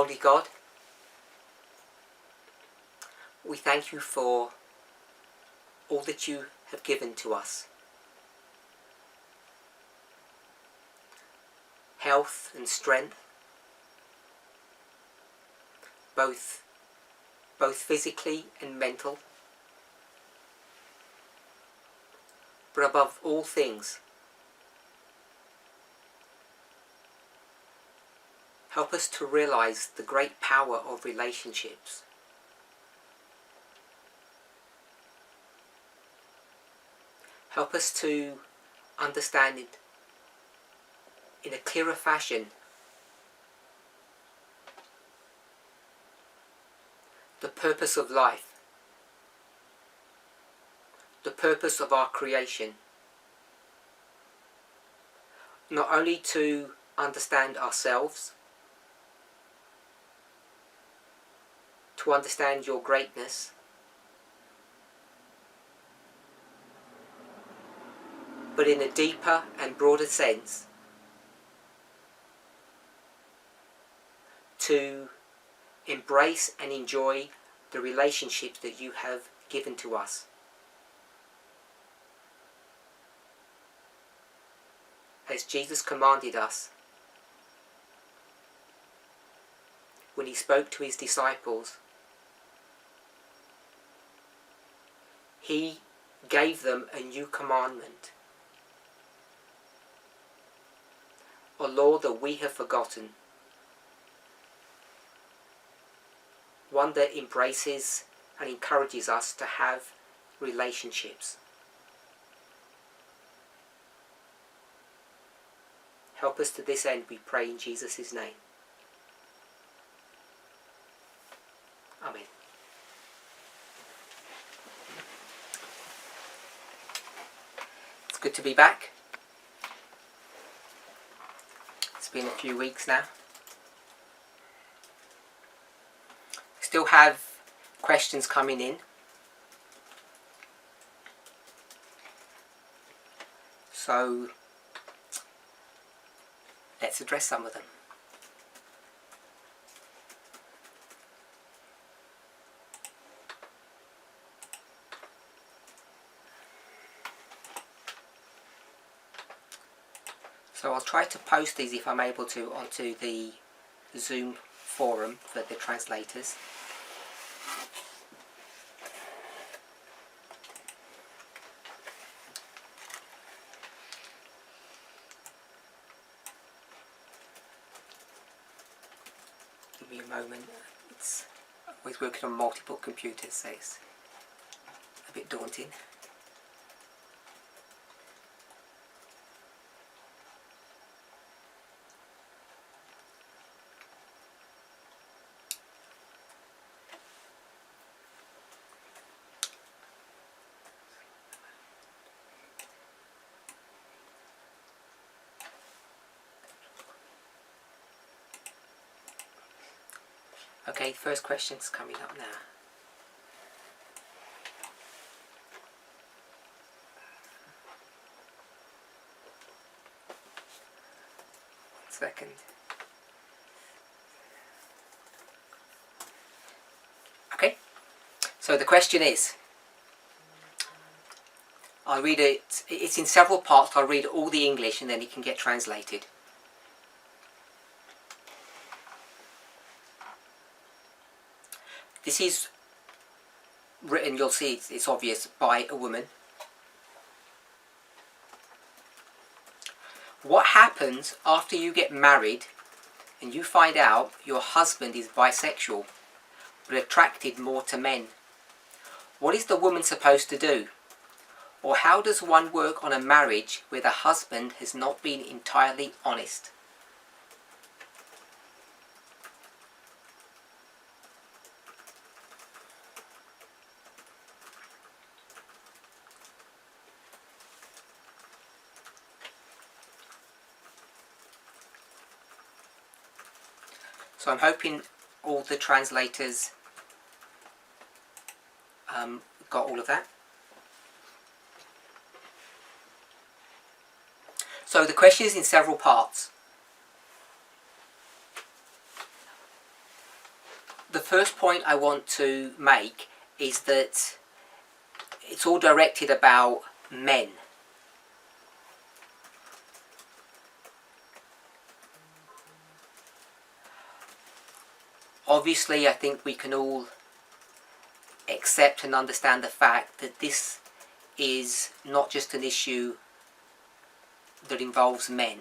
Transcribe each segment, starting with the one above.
Holy God, we thank you for all that you have given to us. Health and strength, both physically and mental. But above all things, help us to realize the great power of relationships. Help us to understand it in a clearer fashion. The purpose of life. The purpose of our creation. Not only to understand ourselves, to understand your greatness, but in a deeper and broader sense, to embrace and enjoy the relationships that you have given to us. As Jesus commanded us when he spoke to his disciples, he gave them a new commandment, a law that we have forgotten, one that embraces and encourages us to have relationships. Help us to this end, we pray in Jesus' name. Amen. It's good to be back. It's been a few weeks now. Still have questions coming in. So let's address some of them. So I'll try to post these, if I'm able to, onto the Zoom forum for the translators. Give me a moment. It's always working on multiple computers, so it's a bit daunting. Okay, first question's coming up now. Second. Okay, so the question is, I'll read it, it's in several parts, I'll read all the English and then it can get translated. This is written, you'll see it's obvious, by a woman. What happens after you get married and you find out your husband is bisexual but attracted more to men? What is the woman supposed to do? Or how does one work on a marriage where the husband has not been entirely honest? So I'm hoping all the translators got all of that. So the question is in several parts. first point I want to make is that it's all directed about men. Obviously, I think we can all accept and understand the fact that this is not just an issue that involves men.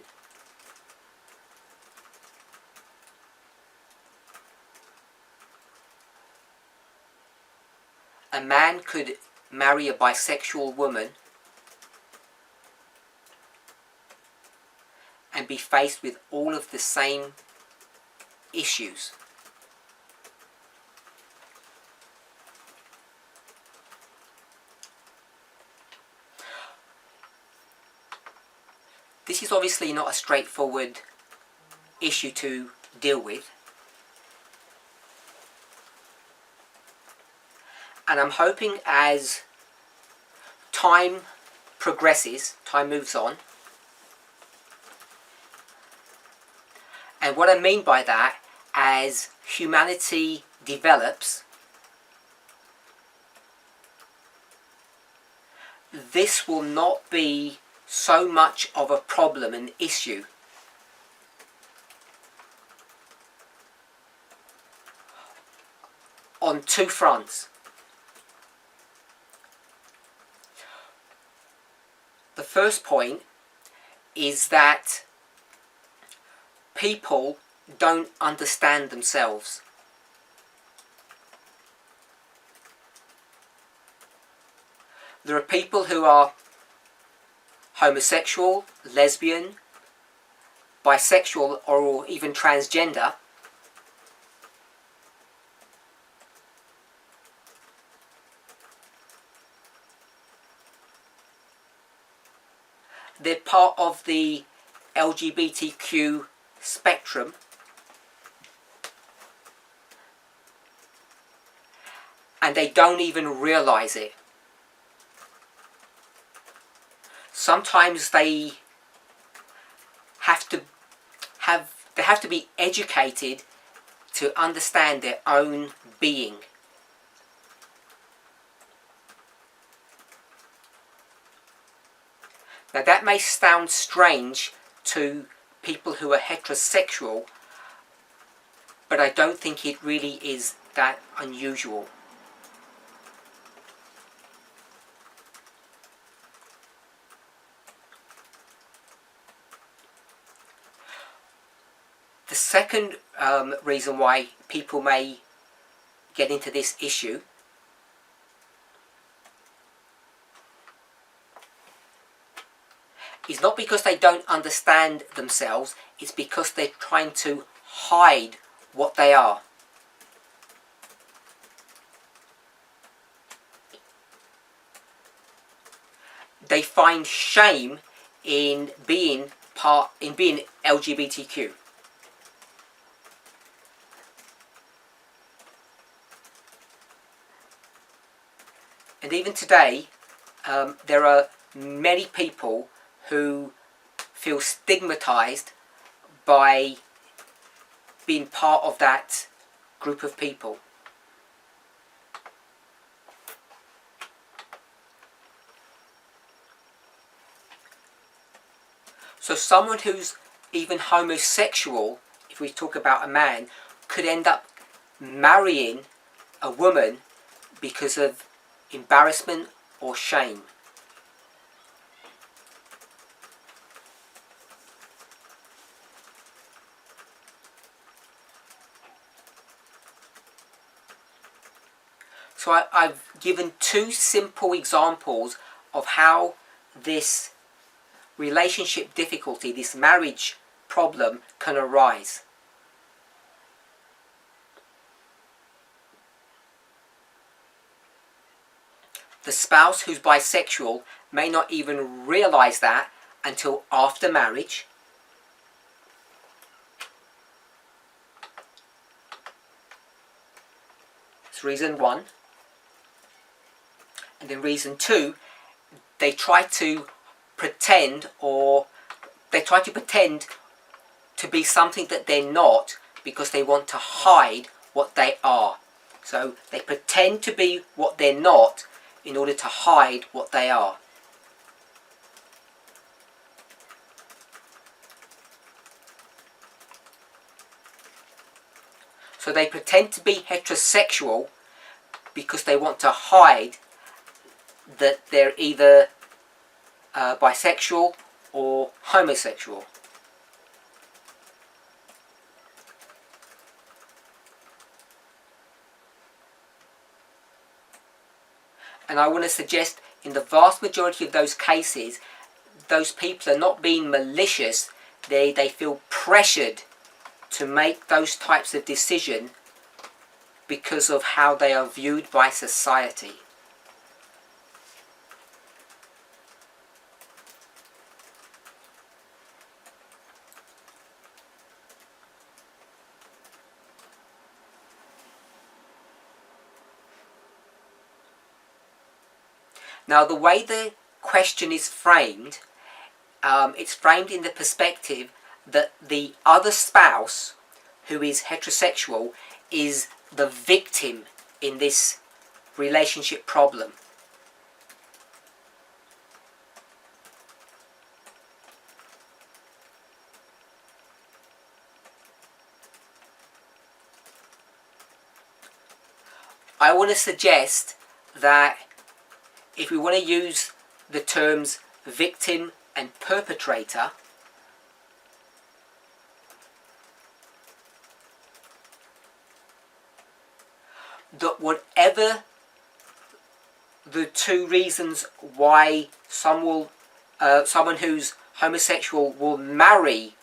A man could marry a bisexual woman and be faced with all of the same issues. This is obviously not a straightforward issue to deal with. And I'm hoping as time progresses, time moves on, and what I mean by that, as humanity develops, this will not be so much of a problem, an issue. On two fronts. The first point is that people don't understand themselves. There are people who are homosexual, lesbian, bisexual, or even transgender, they're part of the LGBTQ spectrum, and they don't even realize it. Sometimes they have to be educated to understand their own being. Now that may sound strange to people who are heterosexual, but I don't think it really is that unusual. The second reason why people may get into this issue is not because they don't understand themselves, it's because they're trying to hide what they are. They find shame in being LGBTQ. And even today, there are many people who feel stigmatized by being part of that group of people. So someone who's even homosexual, if we talk about a man, could end up marrying a woman because of embarrassment or shame. So I've given two simple examples of how this relationship difficulty, this marriage problem, can arise. The spouse who's bisexual may not even realize that until after marriage. That's reason one. And then reason two, they try to pretend to be something that they're not because they want to hide what they are. So they pretend to be what they're not in order to hide what they are. So they pretend to be heterosexual because they want to hide that they're either bisexual or homosexual. And I want to suggest in the vast majority of those cases, those people are not being malicious, they feel pressured to make those types of decisions because of how they are viewed by society. Now, the way the question is framed, it's framed in the perspective that the other spouse, who is heterosexual, is the victim in this relationship problem. I want to suggest that if we want to use the terms victim and perpetrator, that whatever the two reasons why someone who's homosexual will marry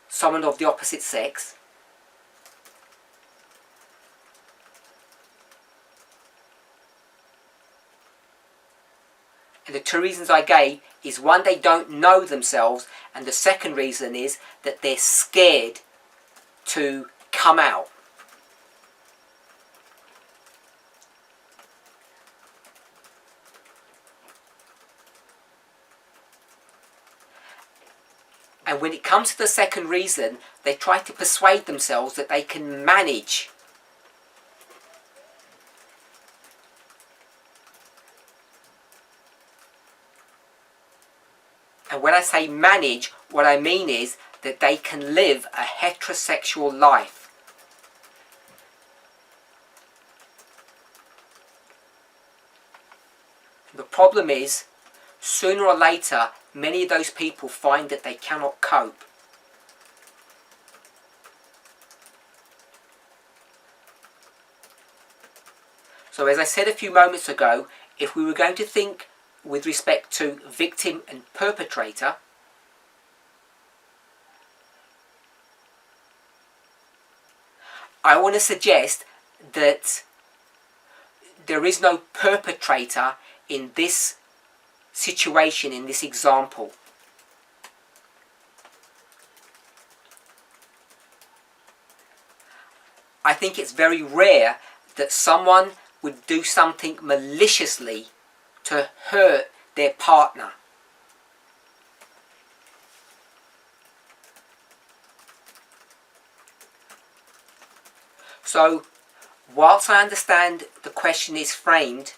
someone of the opposite sex, and the two reasons I gave is, one, they don't know themselves, and the second reason is that they're scared to come out. And when it comes to the second reason, they try to persuade themselves that they can manage. And when I say manage, what I mean is that they can live a heterosexual life. The problem is, sooner or later, many of those people find that they cannot cope. So as I said a few moments ago, if we were going to think with respect to victim and perpetrator, I want to suggest that there is no perpetrator in this situation, in this example. I think it's very rare that someone would do something maliciously to hurt their partner. So, whilst I understand the question is framed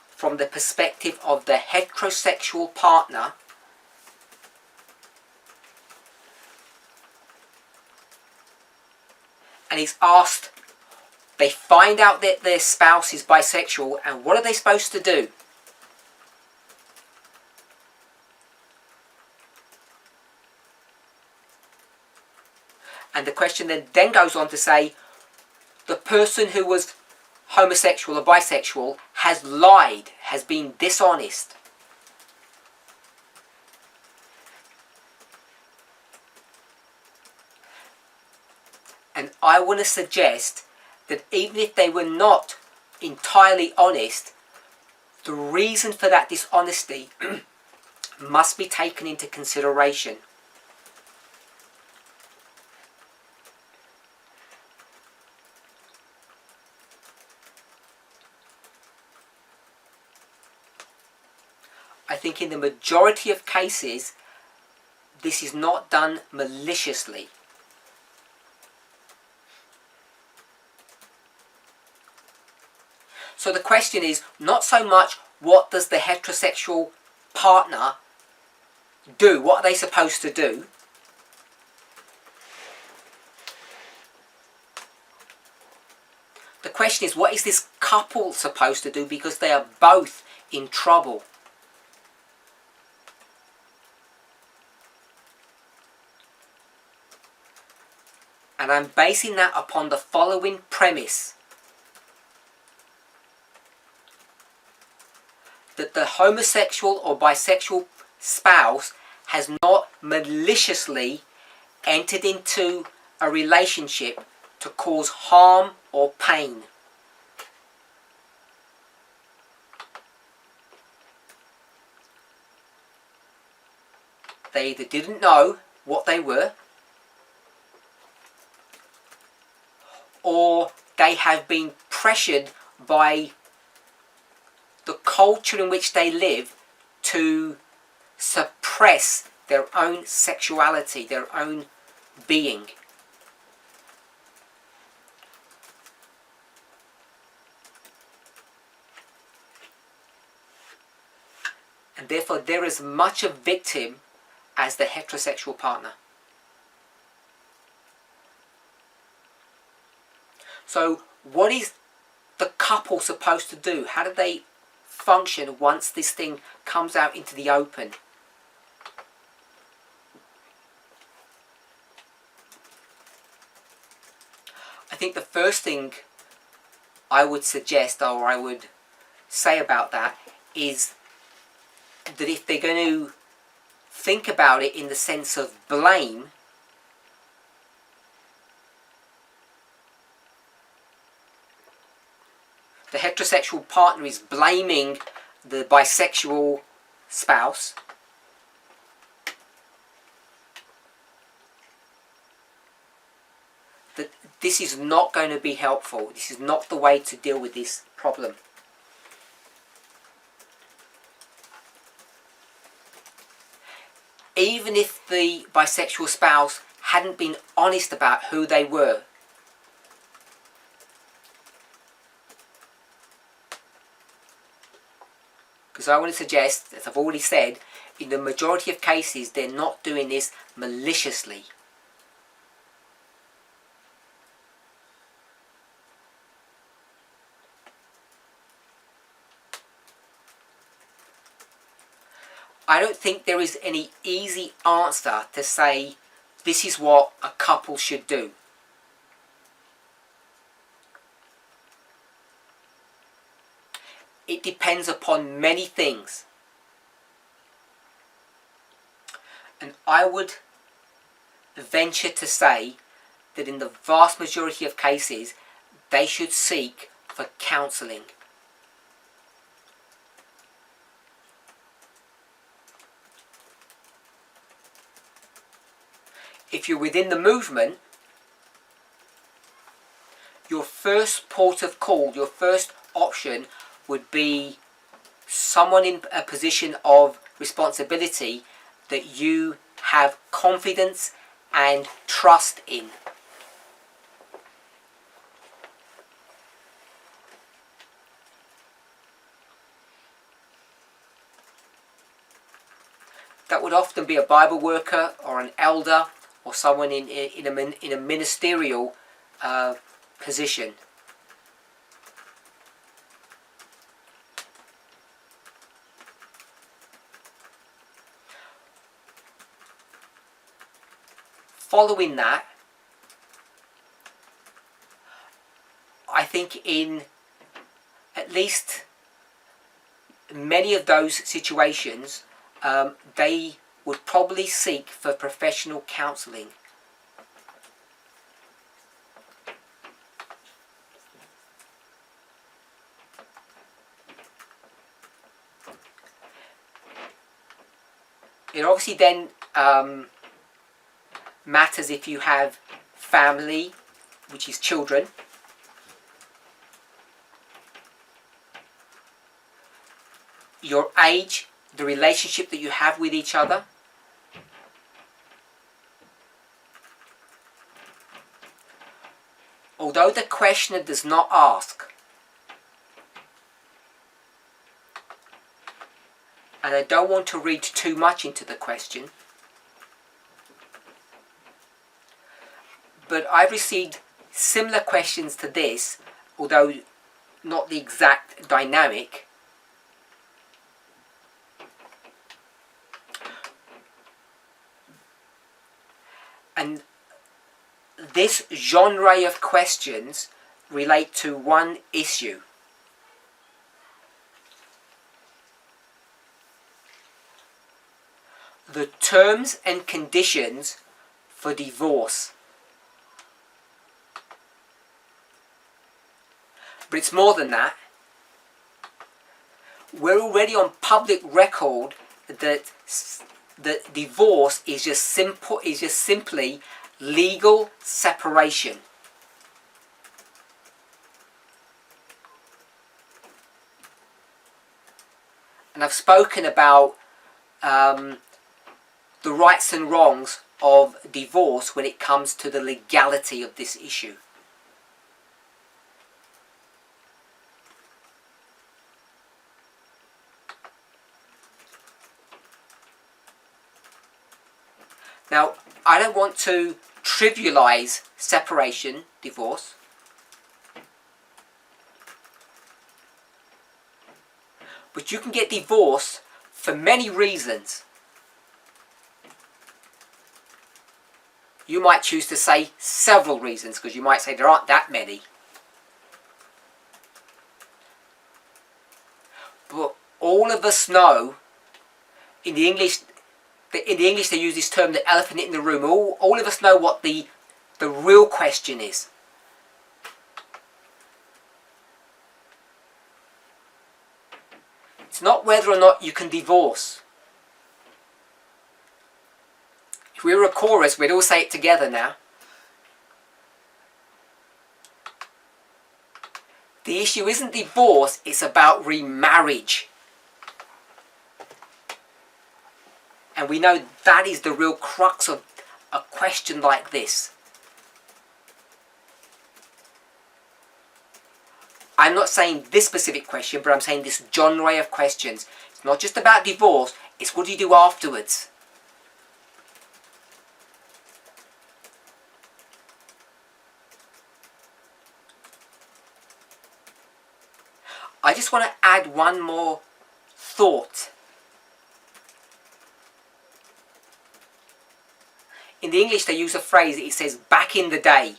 from the perspective of the heterosexual partner, and he's asked, they find out that their spouse is bisexual, and what are they supposed to do? And the question then goes on to say, the person who was homosexual or bisexual has lied, has been dishonest. And I want to suggest that even if they were not entirely honest, the reason for that dishonesty must be taken into consideration. I think in the majority of cases, this is not done maliciously. So the question is not so much what does the heterosexual partner do, what are they supposed to do? The question is, what is this couple supposed to do, because they are both in trouble? And I'm basing that upon the following premise: that the homosexual or bisexual spouse has not maliciously entered into a relationship to cause harm or pain. They either didn't know what they were, or they have been pressured by the culture in which they live to suppress their own sexuality, their own being. And therefore they're as much a victim as the heterosexual partner. So what is the couple supposed to do? How do they function once this thing comes out into the open? I think the first thing I would suggest, or I would say about that, is that if they're going to think about it in the sense of blame, the heterosexual partner is blaming the bisexual spouse, that this is not going to be helpful. This is not the way to deal with this problem. Even if the bisexual spouse hadn't been honest about who they were, because I want to suggest, as I've already said, in the majority of cases they're not doing this maliciously. I don't think there is any easy answer to say this is what a couple should do. It depends upon many things. And I would venture to say that in the vast majority of cases they should seek for counselling. If you're within the movement, your first port of call, your first option would be someone in a position of responsibility that you have confidence and trust in. That would often be a Bible worker or an elder or someone in a ministerial position. Following that, I think in at least many of those situations, they would probably seek for professional counselling. It obviously then matters if you have family, which is children, your age, the relationship that you have with each other, although the questioner does not ask, and I don't want to read too much into the question, but I've received similar questions to this, although not the exact dynamic. And this genre of questions relate to one issue. The terms and conditions for divorce. But it's more than that. We're already on public record that divorce is just simply legal separation. And I've spoken about the rights and wrongs of divorce when it comes to the legality of this issue. Now, I don't want to trivialize separation, divorce. But you can get divorced for many reasons. You might choose to say several reasons, because you might say there aren't that many. But all of us know, in the English they use this term, the elephant in the room. All of us know what the real question is. It's not whether or not you can divorce. If we were a chorus, we'd all say it together now. The issue isn't divorce, it's about remarriage. And we know that is the real crux of a question like this. I'm not saying this specific question, but I'm saying this genre of questions. It's not just about divorce, it's what do you do afterwards. I just want to add one more thought. In the English they use a phrase, it says back in the day,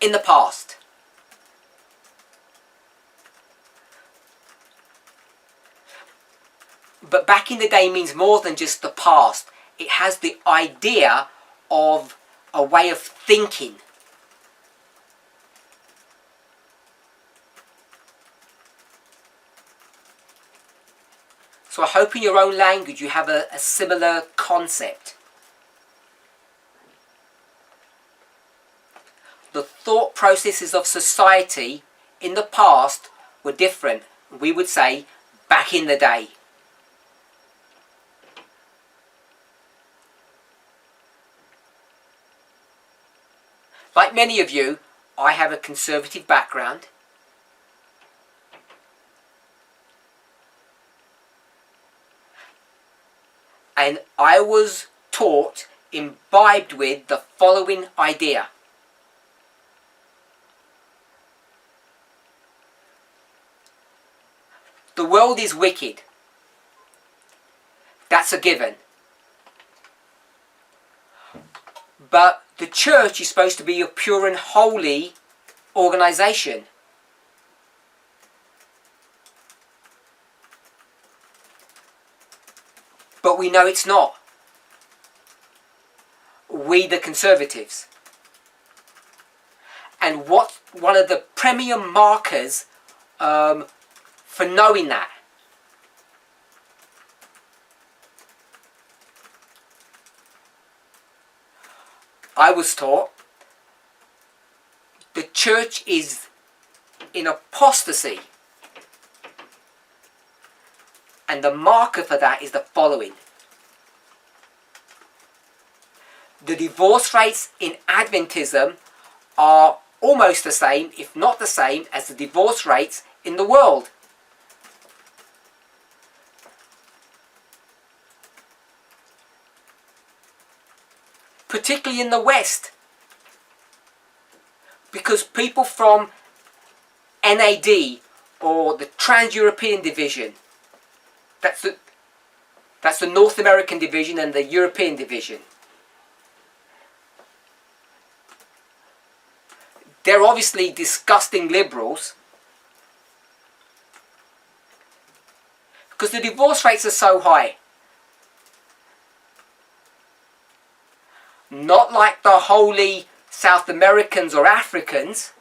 in the past. But back in the day means more than just the past. It has the idea of a way of thinking. So I hope in your own language you have a similar concept. The thought processes of society in the past were different. We would say back in the day. Like many of you, I have a conservative background. And I was taught, imbibed with the following idea. The world is wicked. That's a given. But the church is supposed to be a pure and holy organization. But we know it's not. We, the conservatives. And what one of the premier markers for knowing that? I was taught the church is in apostasy. And the marker for that is the following. The divorce rates in Adventism are almost the same, if not the same, as the divorce rates in the world. particularly in the West, because people from NAD, or the Trans-European Division, that's the North American Division and the European Division, they're obviously disgusting liberals, because the divorce rates are so high. Not like the holy South Americans or Africans,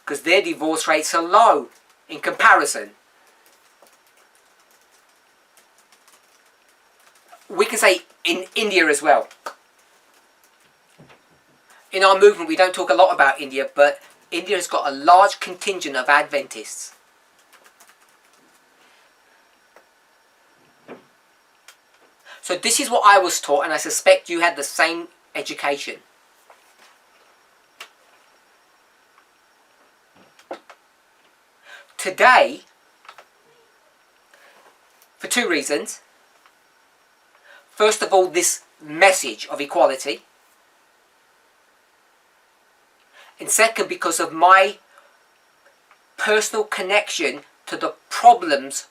because their divorce rates are low in comparison. We can say in India as well. In our movement we don't talk a lot about India, but India has got a large contingent of Adventists. So this is what I was taught, and I suspect you had the same education. Today, for two reasons. First of all, this message of equality. And second, because of my personal connection to the problems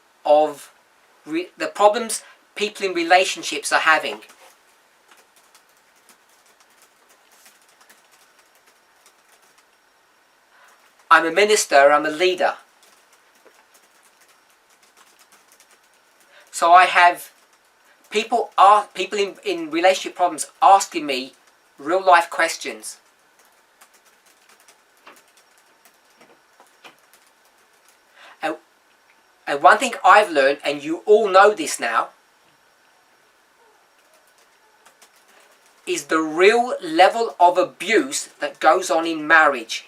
people in relationships are having. I'm a minister, I'm a leader. So I have people in relationship problems asking me real life questions. And one thing I've learned, and you all know this now, is the real level of abuse that goes on in marriage.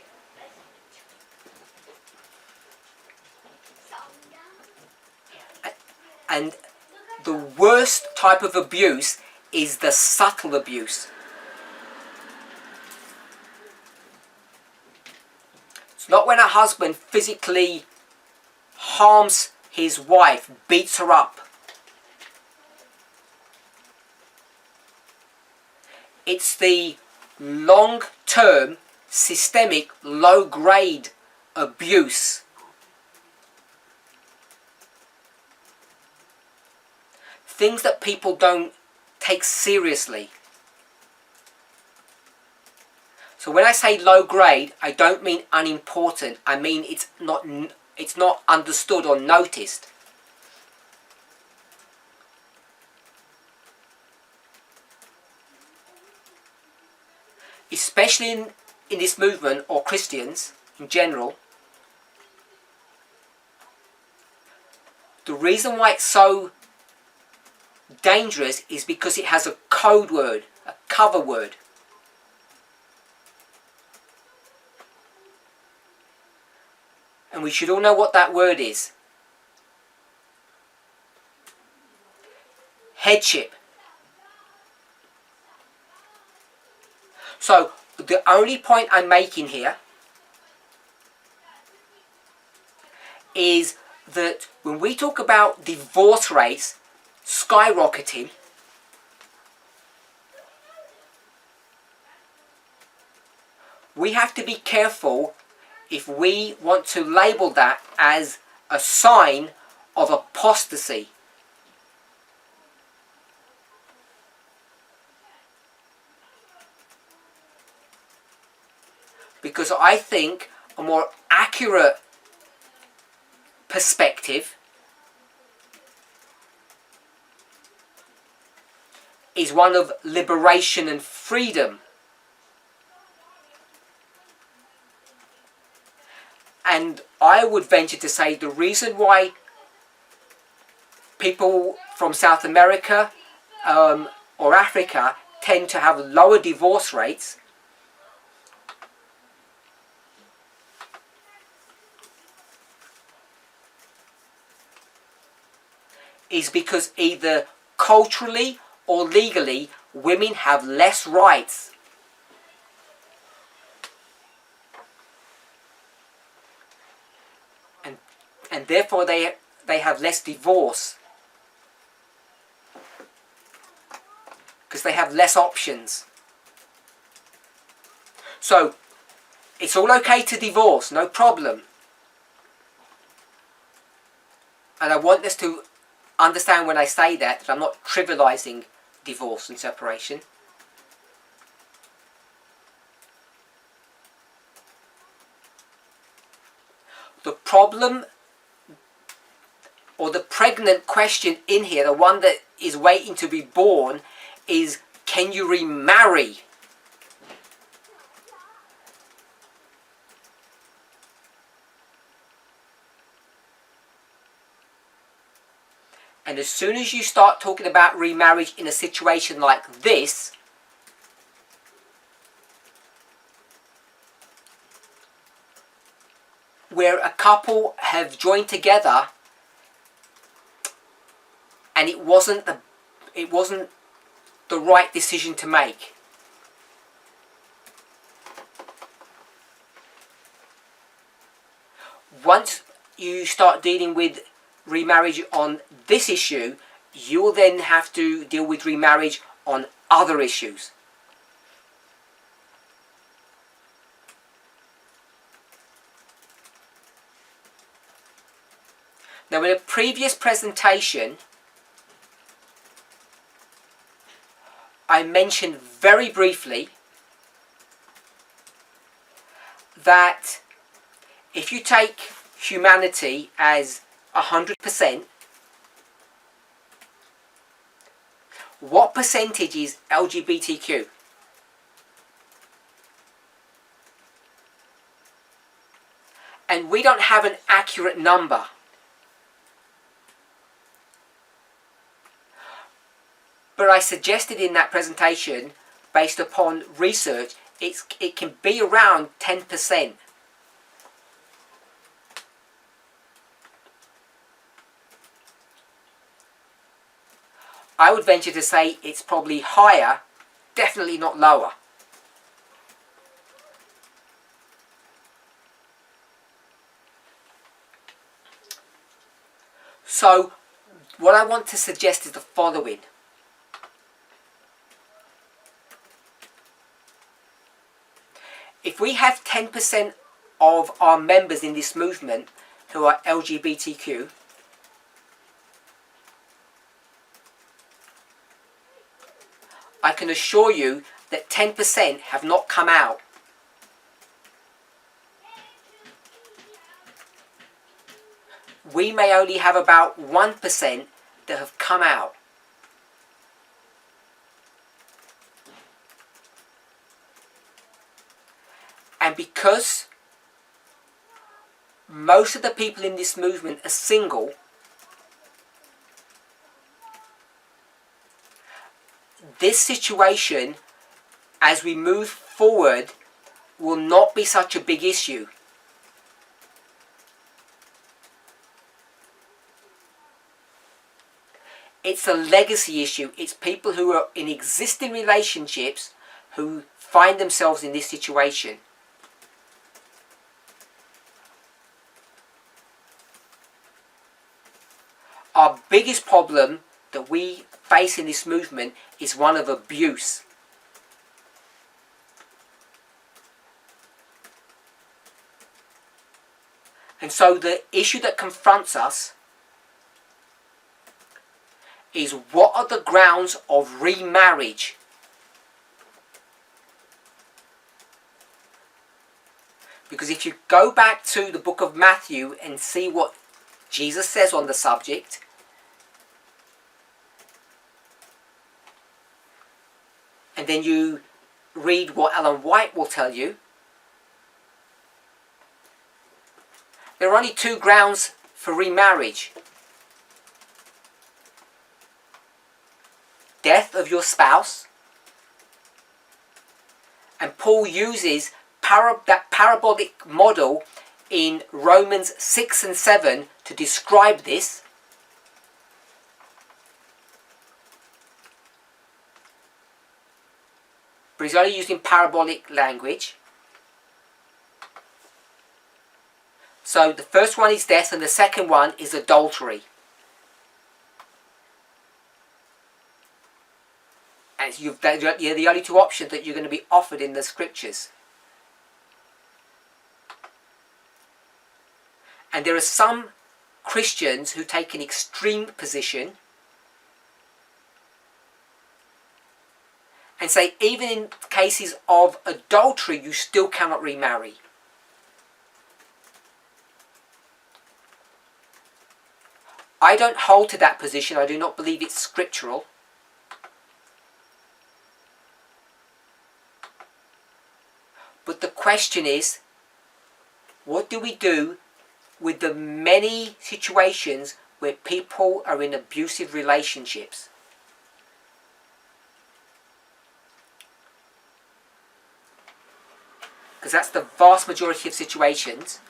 And the worst type of abuse is the subtle abuse. It's not when a husband physically harms his wife, beats her up. It's the long-term, systemic, low-grade abuse. Things that people don't take seriously. So when I say low-grade, I don't mean unimportant. I mean it's not understood or noticed. Especially in this movement, or Christians in general, the reason why it's so dangerous is because it has a code word, a cover word. And we should all know what that word is. Headship. So, the only point I'm making here is that when we talk about divorce rates skyrocketing, we have to be careful if we want to label that as a sign of apostasy. Because I think a more accurate perspective is one of liberation and freedom. And I would venture to say the reason why people from South America or Africa tend to have lower divorce rates is because either culturally or legally women have less rights. And therefore they have less divorce. they have less options. So, it's all okay to divorce, no problem. And I want us to understand when I say that I'm not trivializing divorce and separation. The problem, or the pregnant question in here, the one that is waiting to be born, is can you remarry? And as soon as you start talking about remarriage in a situation like this, where a couple have joined together and it wasn't the right decision to make. Once you start dealing with remarriage on this issue, you will then have to deal with remarriage on other issues. Now, in a previous presentation, I mentioned very briefly that if you take humanity as 100%, what percentage is LGBTQ? And we don't have an accurate number. But I suggested in that presentation, based upon research, it can be around 10%. I would venture to say it's probably higher, definitely not lower. So, what I want to suggest is the following. If we have 10% of our members in this movement who are LGBTQ, I can assure you that 10% have not come out. We may only have about 1% that have come out. And because most of the people in this movement are single, this situation, as we move forward, will not be such a big issue. It's a legacy issue. It's people who are in existing relationships who find themselves in this situation. Our biggest problem that we face in this movement is one of abuse. And so the issue that confronts us is, what are the grounds of remarriage? Because if you go back to the book of Matthew and see what Jesus says on the subject, and then you read what Ellen White will tell you, there are only two grounds for remarriage. Death of your spouse, and Paul uses that parabolic model in Romans 6 and 7 to describe this. But he's only using parabolic language. So the first one is death and the second one is adultery. And And you're the only two options that you're going to be offered in the scriptures. And there are some Christians who take an extreme position and say even in cases of adultery you still cannot remarry. I don't hold to that position. I do not believe it's scriptural. But the question is, what do we do with the many situations where people are in abusive relationships? Because that's the vast majority of situations.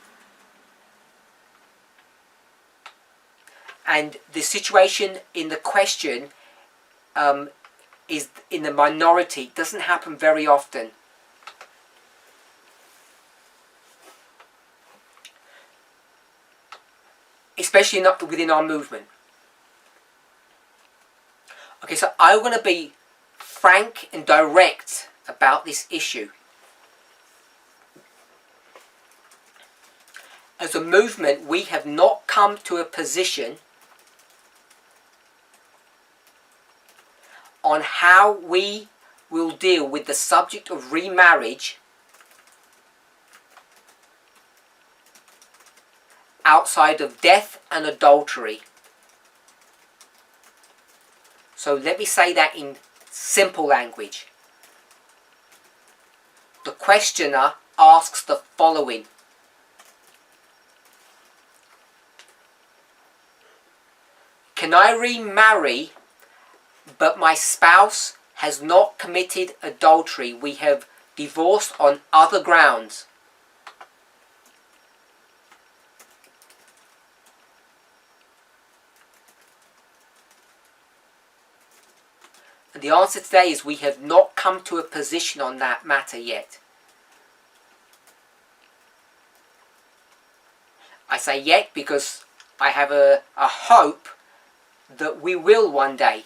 And the situation in the question is in the minority. It doesn't happen very often. Especially not within our movement. Okay, so I want to be frank and direct about this issue. As a movement, we have not come to a position on how we will deal with the subject of remarriage outside of death and adultery. So let me say that in simple language. The questioner asks the following: can I remarry, but my spouse has not committed adultery? We have divorced on other grounds. And the answer today is we have not come to a position on that matter yet. I say yet because I have a hope that we will one day.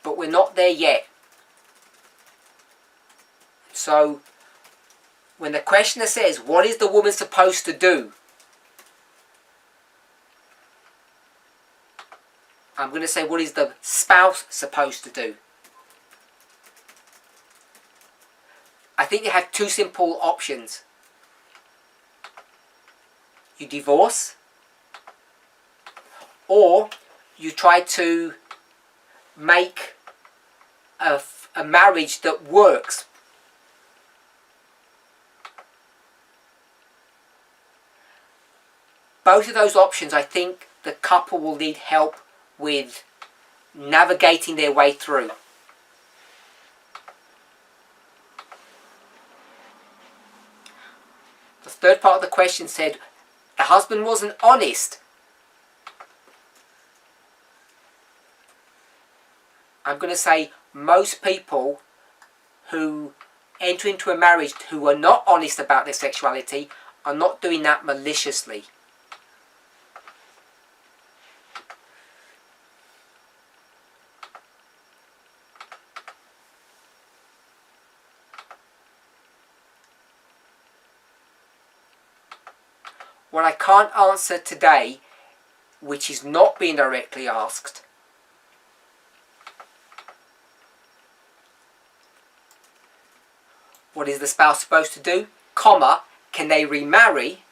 But we're not there yet. So, when the questioner says, what is the woman supposed to do? I'm going to say, what is the spouse supposed to do? I think you have two simple options. You divorce, or you try to make a marriage that works. Both of those options, I think the couple will need help with navigating their way through. The third part of the question said, the husband wasn't honest. I'm going to say most people who enter into a marriage who are not honest about their sexuality are not doing that maliciously. What I can't answer today, which is not being directly asked, what is the spouse supposed to do? Comma, can they remarry?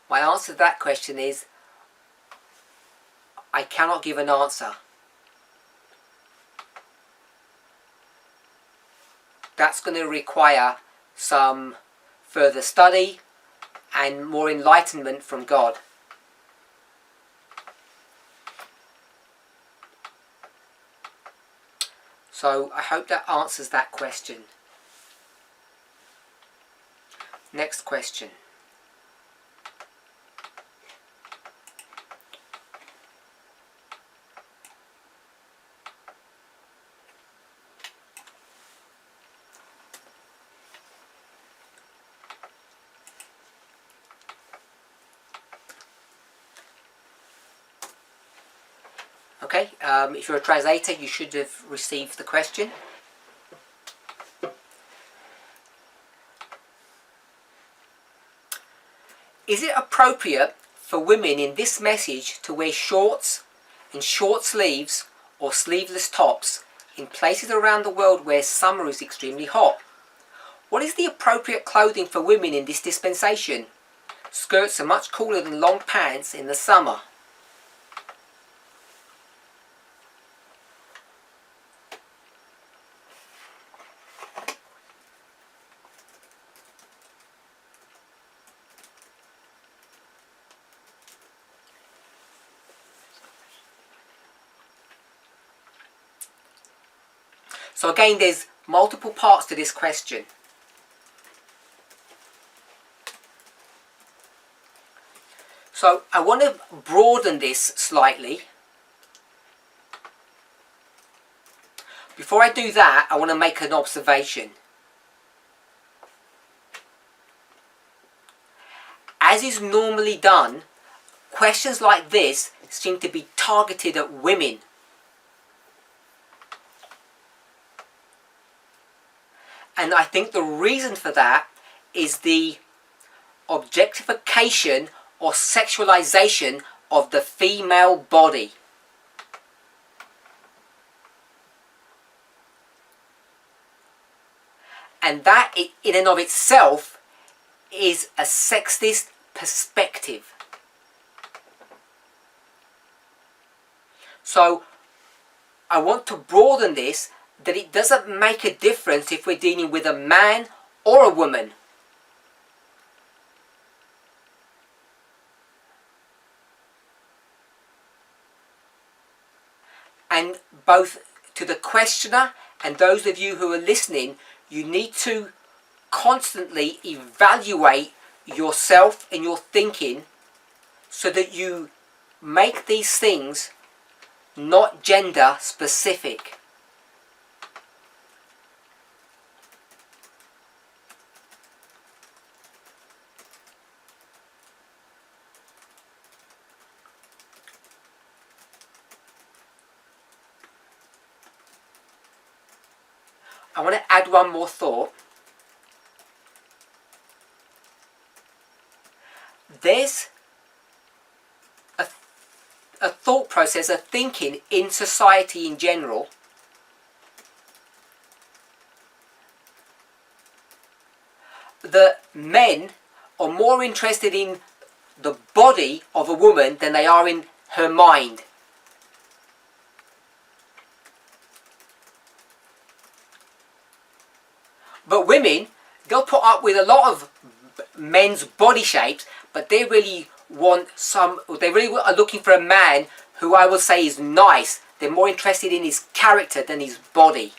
My answer to that question is, I cannot give an answer. That's going to require some further study and more enlightenment from God. So I hope that answers that question. Next question. Okay, if you're a translator, you should have received the question. Is it appropriate for women in this message to wear shorts and short sleeves or sleeveless tops in places around the world where summer is extremely hot? What is the appropriate clothing for women in this dispensation? Skirts are much cooler than long pants in the summer. So again, there's multiple parts to this question. So I want to broaden this slightly. Before I do that, I want to make an observation. As is normally done, questions like this seem to be targeted at women. And I think the reason for that is the objectification or sexualization of the female body. And that in and of itself is a sexist perspective. So I want to broaden this, that it doesn't make a difference if we're dealing with a man or a woman. And both to the questioner and those of you who are listening, you need to constantly evaluate yourself and your thinking so that you make these things not gender specific. I want to add one more thought. There's a thought process, a thinking in society in general that men are more interested in the body of a woman than they are in her mind. But women, they'll put up with a lot of men's body shapes, but they really are looking for a man who I will say is nice. They're more interested in his character than his body.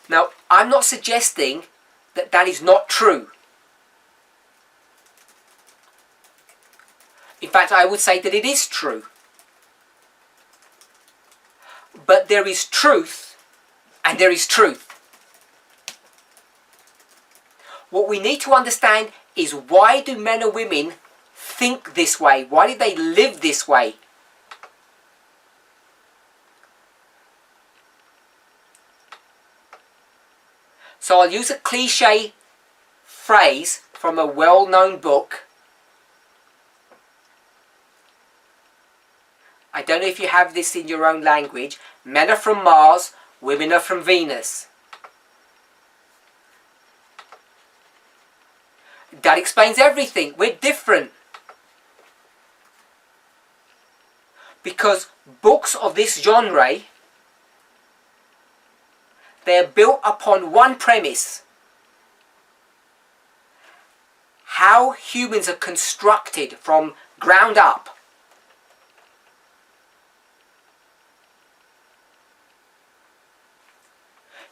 Now, I'm not suggesting that that is not true. In fact, I would say that it is true. But there is truth and there is truth. What we need to understand is, why do men and women think this way? Why do they live this way? So I'll use a cliche phrase from a well-known book. I don't know if you have this in your own language. Men are from Mars, women are from Venus. That explains everything. We're different. Because books of this genre, they are built upon one premise: how humans are constructed from ground up.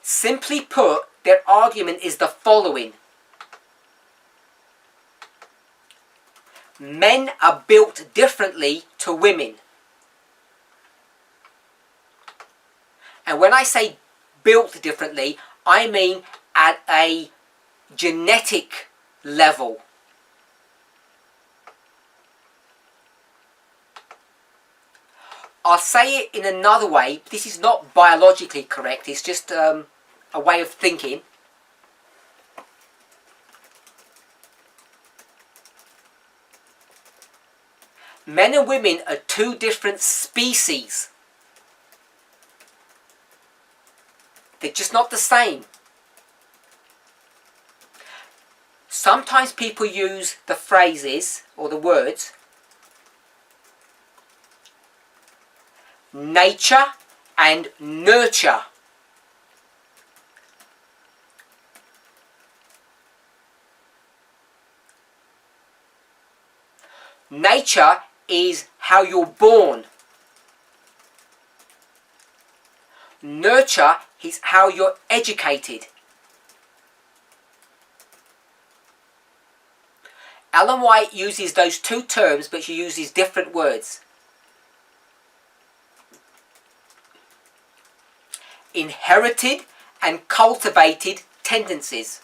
Simply put, their argument is the following: men are built differently to women. And when I say built differently, I mean at a genetic level. I'll say it in another way. This is not biologically correct. It's just a way of thinking. Men and women are two different species. They're just not the same. Sometimes people use the phrases or the words nature and nurture. Nature is how you're born. Nurture is how you're educated. Ellen White uses those two terms, but she uses different words. Inherited and cultivated tendencies.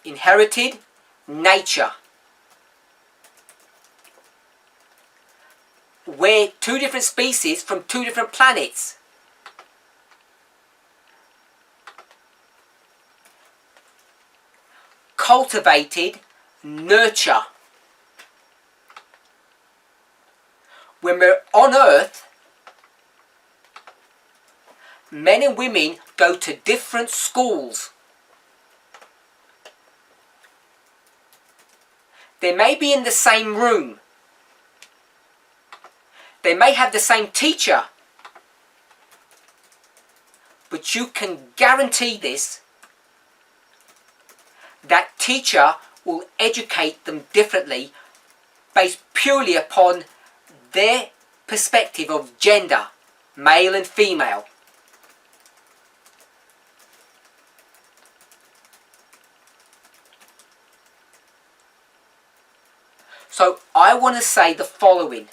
Inherited, nature. We're two different species from two different planets. Cultivated, nurture. When we're on Earth, men and women go to different schools. They may be in the same room. They may have the same teacher. But you can guarantee this, that teacher will educate them differently based purely upon their perspective of gender, male and female. So I want to say the following.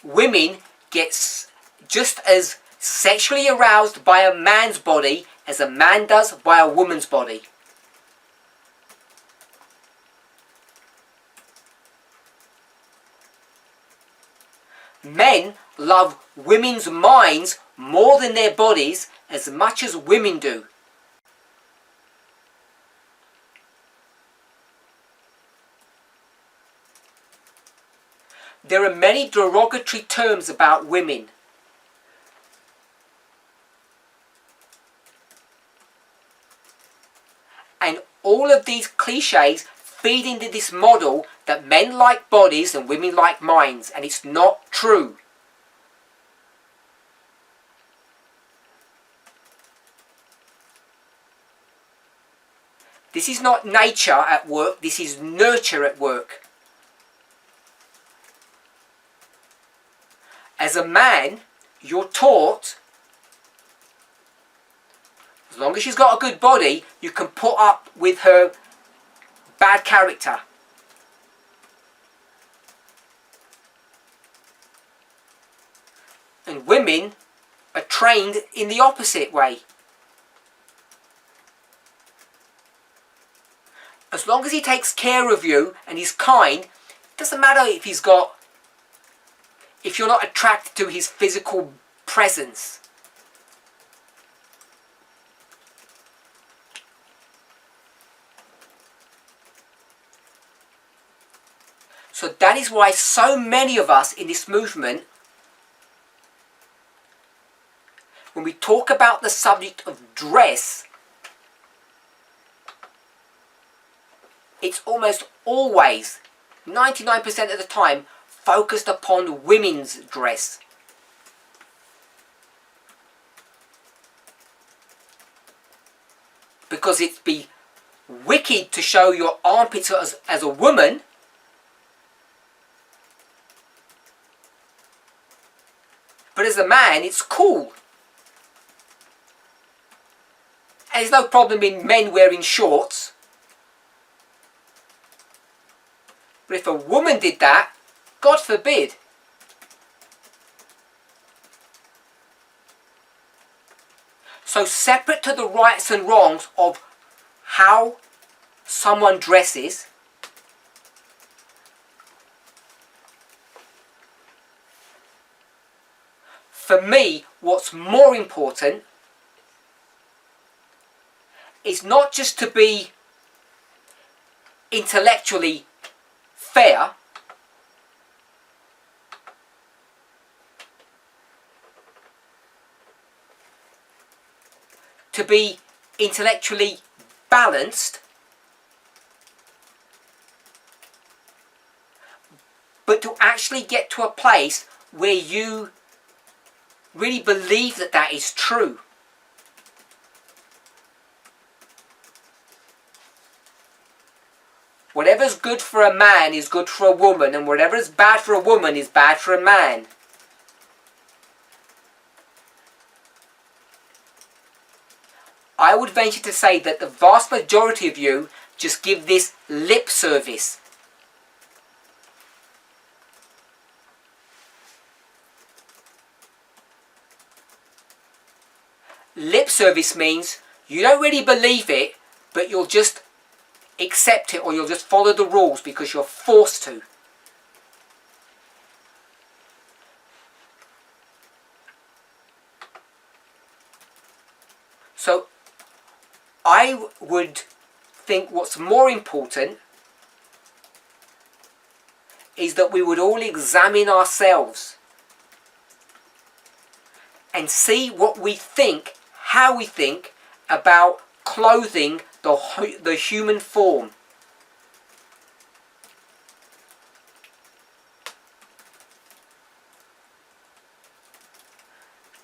Women get just as sexually aroused by a man's body as a man does by a woman's body. Men love women's minds more than their bodies as much as women do. There are many derogatory terms about women. And all of these cliches feed into this model that men like bodies and women like minds, and it's not true. This is not nature at work, this is nurture at work. As a man, you're taught, as long as she's got a good body, you can put up with her bad character. And women are trained in the opposite way. As long as he takes care of you and he's kind, it doesn't matter if you're not attracted to his physical presence. So that is why so many of us in this movement, when we talk about the subject of dress, it's almost always, 99% of the time, focused upon women's dress. Because it'd be wicked to show your armpits as a woman, but as a man it's cool. And there's no problem in men wearing shorts. But if a woman did that, God forbid. So separate to the rights and wrongs of how someone dresses, for me, what's more important is not just to be intellectually fair, to be intellectually balanced, but to actually get to a place where you really believe that that is true. Whatever's good for a man is good for a woman, and whatever's bad for a woman is bad for a man. I would venture to say that the vast majority of you just give this lip service. Lip service means you don't really believe it, but you'll just accept it, or you'll just follow the rules because you're forced to. So I would think what's more important is that we would all examine ourselves and see what we think, how we think about clothing the human form.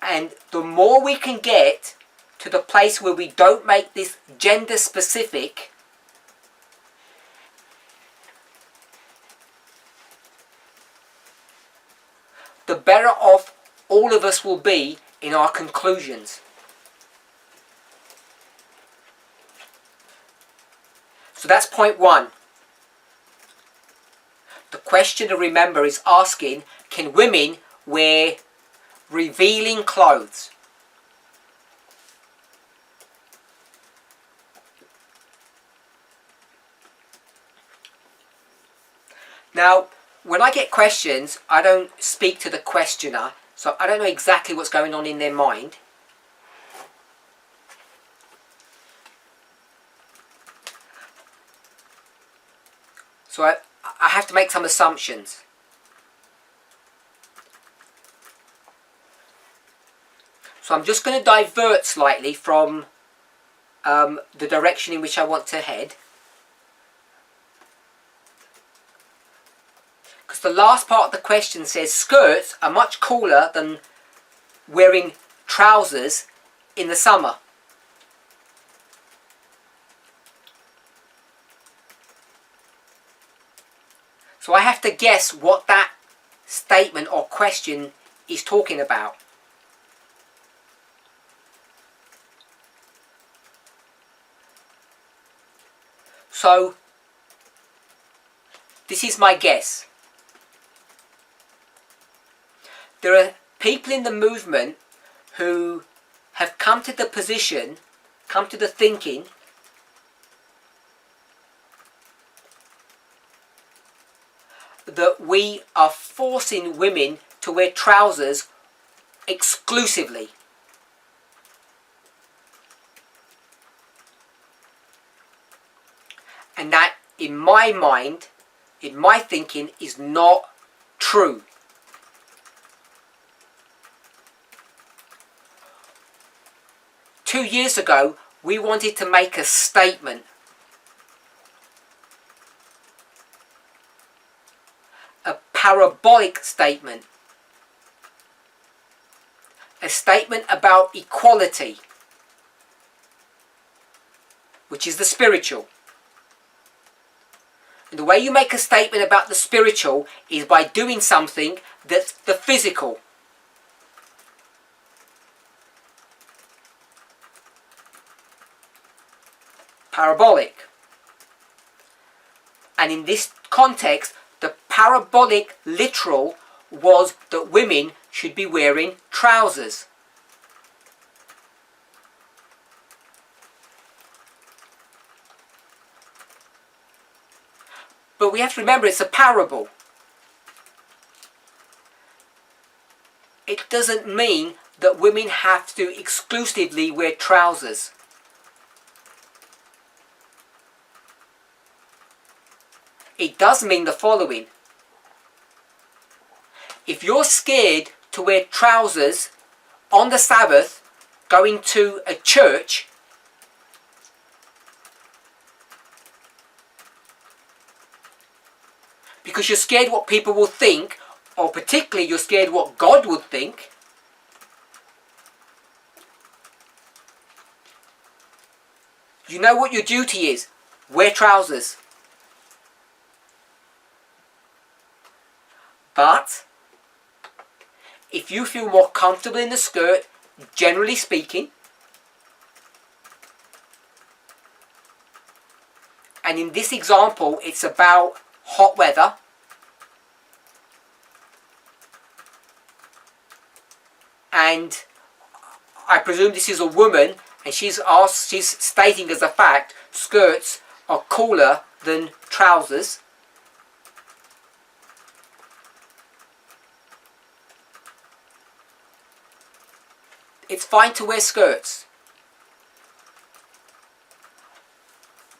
And the more we can get to the place where we don't make this gender specific, the better off all of us will be in our conclusions. So that's point one. The question to remember is asking, can women wear revealing clothes? Now, when I get questions, I don't speak to the questioner, so I don't know exactly what's going on in their mind. So I have to make some assumptions. So I'm just going to divert slightly from the direction in which I want to head. Because the last part of the question says skirts are much cooler than wearing trousers in the summer. So I have to guess what that statement or question is talking about. So this is my guess. There are people in the movement who have come to the position, come to the thinking that we are forcing women to wear trousers exclusively. And that, in my mind, in my thinking, is not true. Two years ago, we wanted to make a statement. A parabolic statement. A statement about equality, which is the spiritual. And the way you make a statement about the spiritual is by doing something that's the physical. Parabolic. And in this context, the parabolic literal was that women should be wearing trousers. But we have to remember it's a parable. It doesn't mean that women have to exclusively wear trousers. It does mean the following. If you're scared to wear trousers on the Sabbath going to a church, because you're scared what people will think, or particularly you're scared what God would think, you know what your duty is. Wear trousers. But if you feel more comfortable in the skirt, generally speaking, and in this example it's about hot weather, and I presume this is a woman, and she's stating as a fact, skirts are cooler than trousers. It's fine to wear skirts.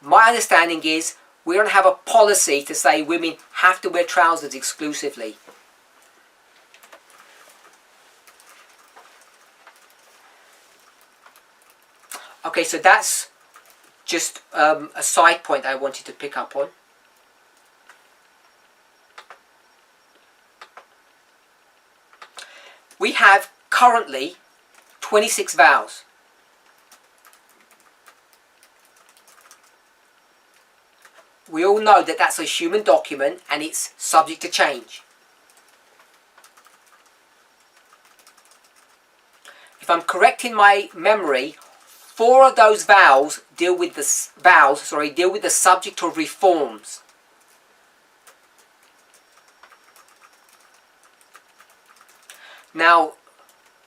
My understanding is we don't have a policy to say women have to wear trousers exclusively. Okay, so that's just a side point I wanted to pick up on. We have currently 26 vows. We all know that that's a human document and it's subject to change. If I'm correct in my memory, 4 of those vows deal with the subject of reforms. Now,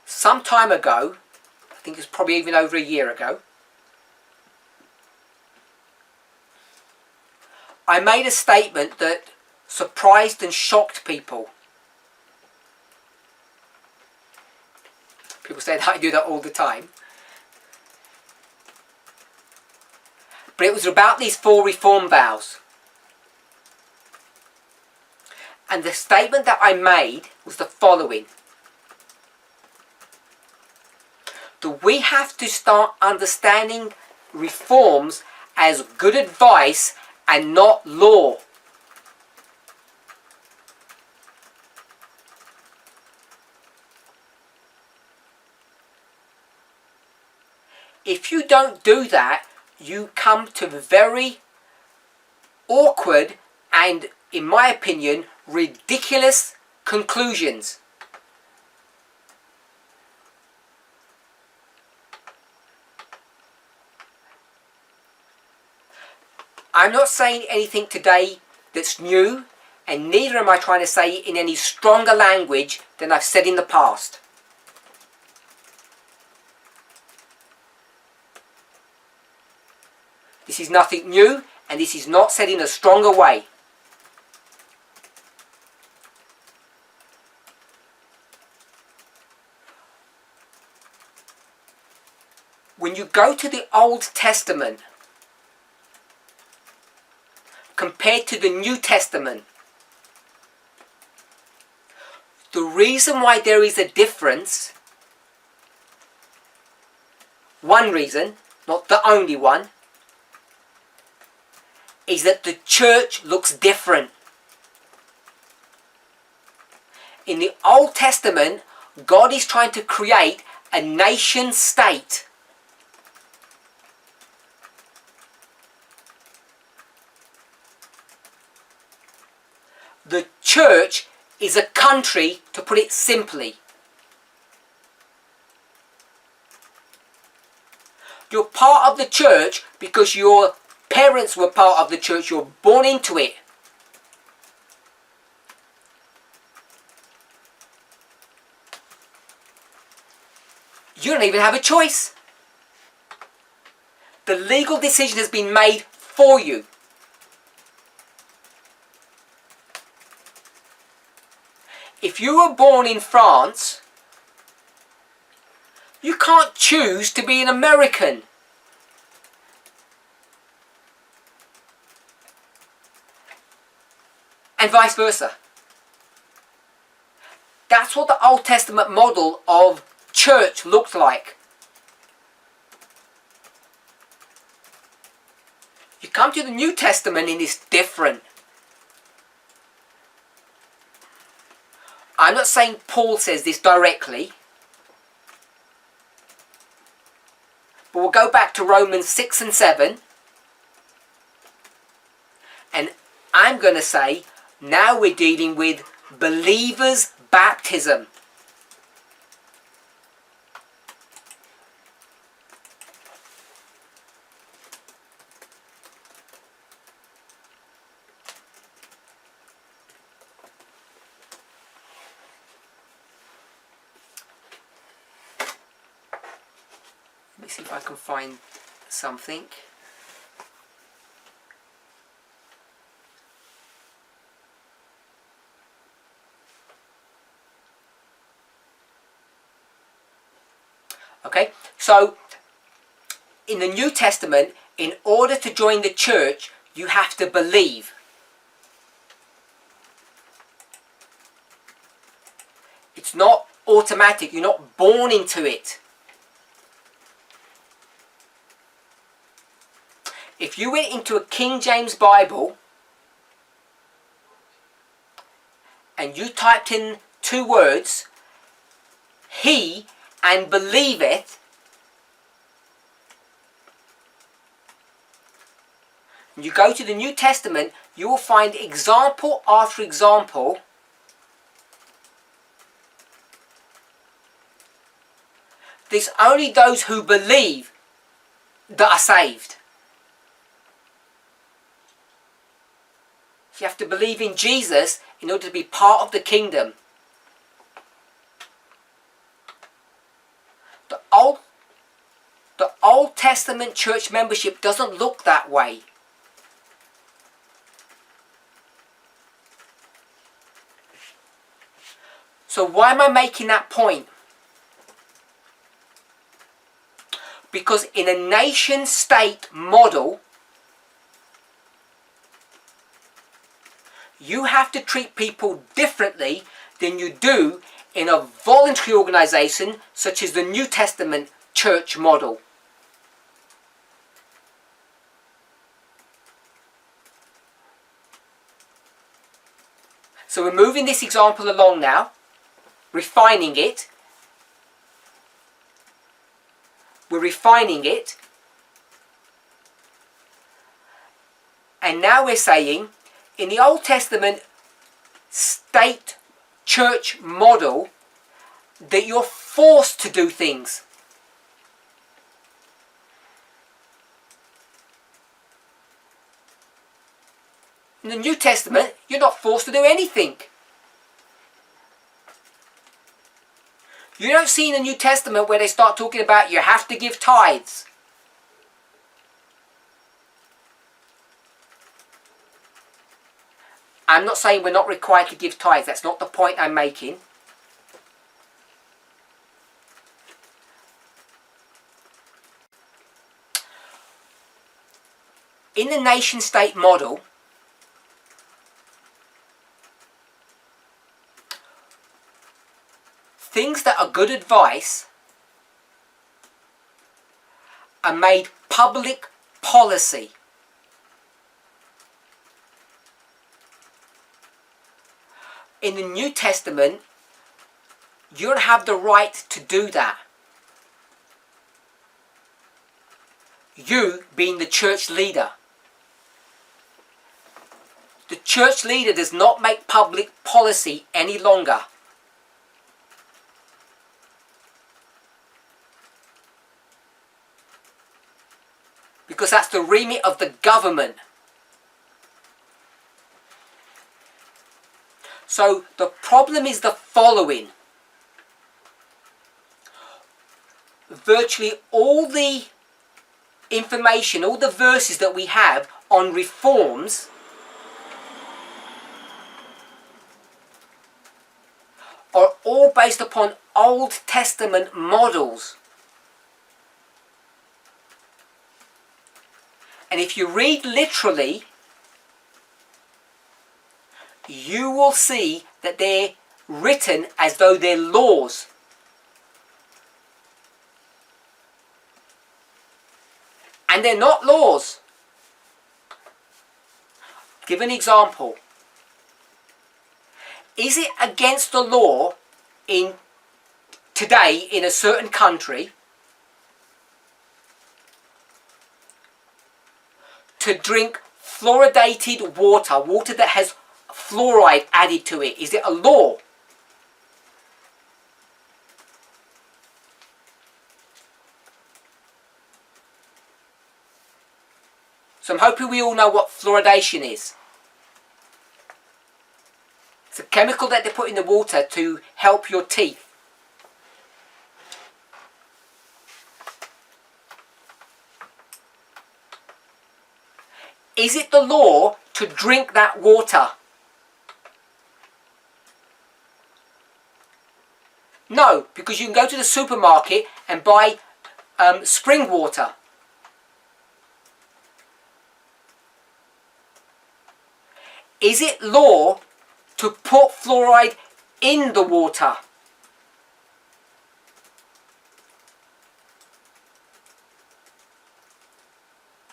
some time ago, I think it's probably even over a year ago, I made a statement that surprised and shocked people. People say that I do that all the time. But it was about these 4 reform vows. And the statement that I made was the following. That we have to start understanding reforms as good advice and not law. If you don't do that, you come to very awkward and, in my opinion, ridiculous conclusions. I'm not saying anything today that's new, and neither am I trying to say it in any stronger language than I've said in the past. This is nothing new, and this is not said in a stronger way. When you go to the Old Testament, compared to the New Testament, the reason why there is a difference, one reason, not the only one, is that the church looks different. In the Old Testament, God is trying to create a nation state. The church is a country, to put it simply. You're part of the church because your parents were part of the church. You're born into it. You don't even have a choice. The legal decision has been made for you. If you were born in France, you can't choose to be an American. And vice versa. That's what the Old Testament model of church looked like. You come to the New Testament and it's different. I'm not saying Paul says this directly, but we'll go back to Romans 6 and 7, and I'm going to say now we're dealing with believers' baptism. Let me see if I can find something. Okay, so in the New Testament, in order to join the church, you have to believe. It's not automatic, you're not born into it. If you went into a King James Bible and you typed in 2 words, he and believeth, and you go to the New Testament, you will find example after example there's only those who believe that are saved. You have to believe in Jesus in order to be part of the kingdom. The Old Testament church membership doesn't look that way. So why am I making that point? Because in a nation-state model, you have to treat people differently than you do in a voluntary organization such as the New Testament church model. So we're moving this example along now, refining it. We're refining it. And now we're saying, in the Old Testament state church model, that you're forced to do things. In the New Testament, you're not forced to do anything. You don't see in the New Testament where they start talking about you have to give tithes. I'm not saying we're not required to give tithes. That's not the point I'm making. In the nation-state model, things that are good advice are made public policy. In the New Testament, you don't have the right to do that. You being the church leader. The church leader does not make public policy any longer. Because that's the remit of the government. So the problem is the following. Virtually all the information, all the verses that we have on reforms are all based upon Old Testament models. And if you read literally, you will see that they're written as though they're laws. And they're not laws. Give an example. Is it against the law today in a certain country to drink fluoridated water that has fluoride added to it? Is it a law? So I'm hoping we all know what fluoridation is. It's a chemical that they put in the water to help your teeth. Is it the law to drink that water? No, because you can go to the supermarket and buy spring water. Is it law to put fluoride in the water?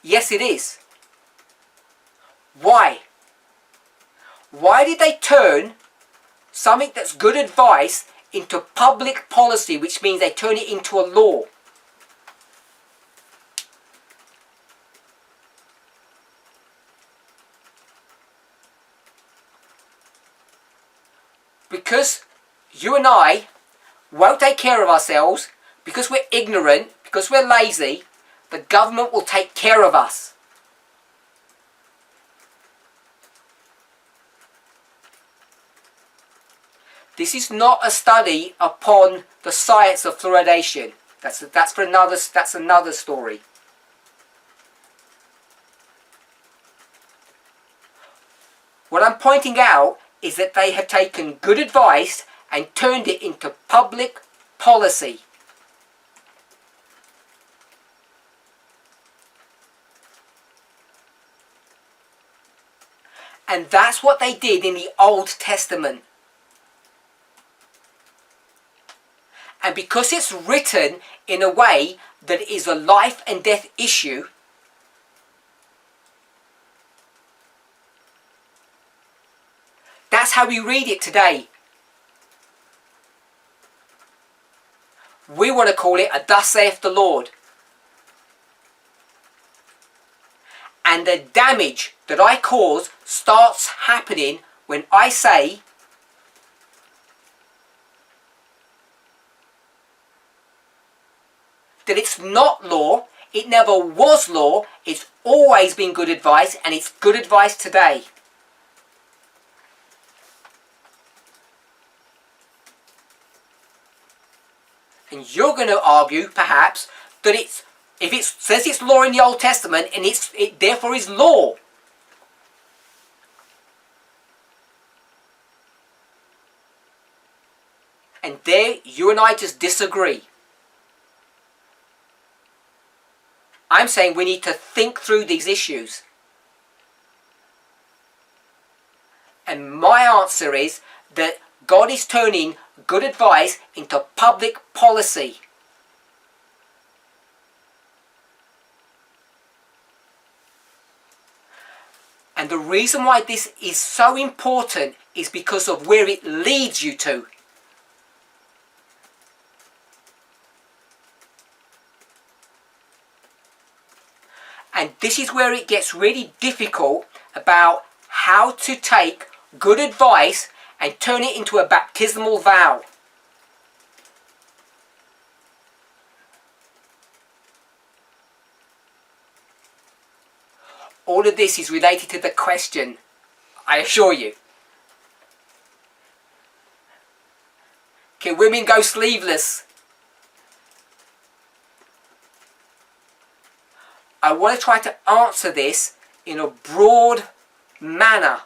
Yes, it is. Why? Why did they turn something that's good advice into public policy, which means they turn it into a law? Because you and I won't take care of ourselves, because we're ignorant, because we're lazy, the government will take care of us. This is not a study upon the science of fluoridation. That's another story. What I'm pointing out is that they have taken good advice and turned it into public policy. And that's what they did in the Old Testament. And because it's written in a way that is a life and death issue, that's how we read it today. We want to call it a "Thus saith the Lord." And the damage that I cause starts happening when I say that it's not law, it never was law, it's always been good advice, and it's good advice today. And you're going to argue, perhaps, that if it says it's law in the Old Testament, and it therefore is law. And there, you and I just disagree. I'm saying we need to think through these issues. And my answer is that God is turning good advice into public policy. And the reason why this is so important is because of where it leads you to. And this is where it gets really difficult about how to take good advice and turn it into a baptismal vow. All of this is related to the question, I assure you. Can women go sleeveless? I want to try to answer this in a broad manner.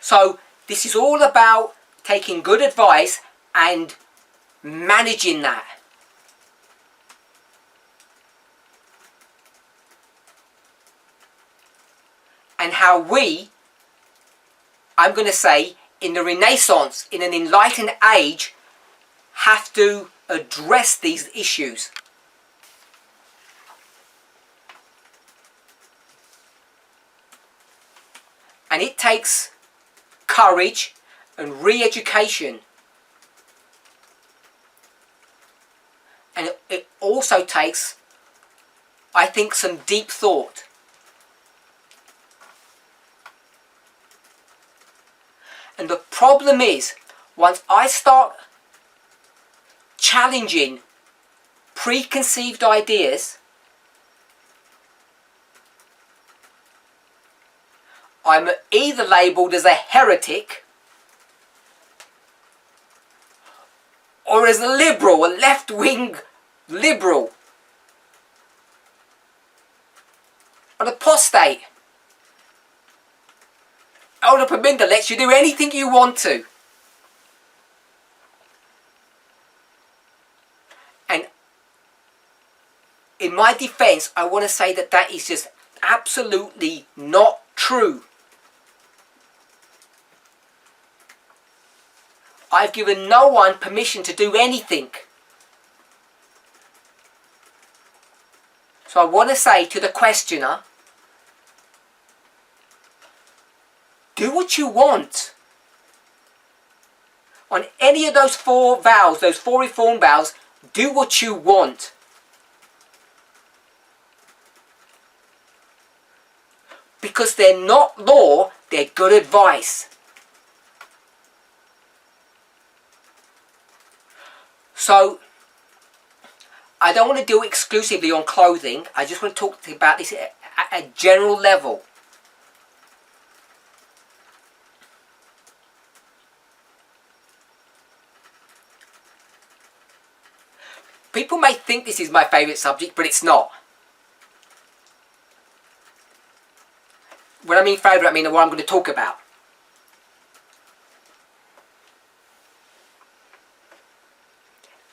So this is all about taking good advice and managing that. And how we, I'm going to say, in the Renaissance, in an enlightened age, have to address these issues. And it takes courage and re-education. And it also takes, I think, some deep thought. And the problem is, once I start challenging preconceived ideas, I'm either labelled as a heretic or as a liberal, a left-wing liberal, an apostate. Elder Parminder lets you do anything you want to. And in my defence, I want to say that that is just absolutely not true. I've given no one permission to do anything. So I want to say to the questioner, do what you want. On any of those 4 vows, those 4 reform vows, do what you want. Because they're not law, they're good advice. So, I don't want to do exclusively on clothing. I just want to talk about this at a general level. People may think this is my favourite subject, but it's not. When I mean favourite, I mean what I'm going to talk about.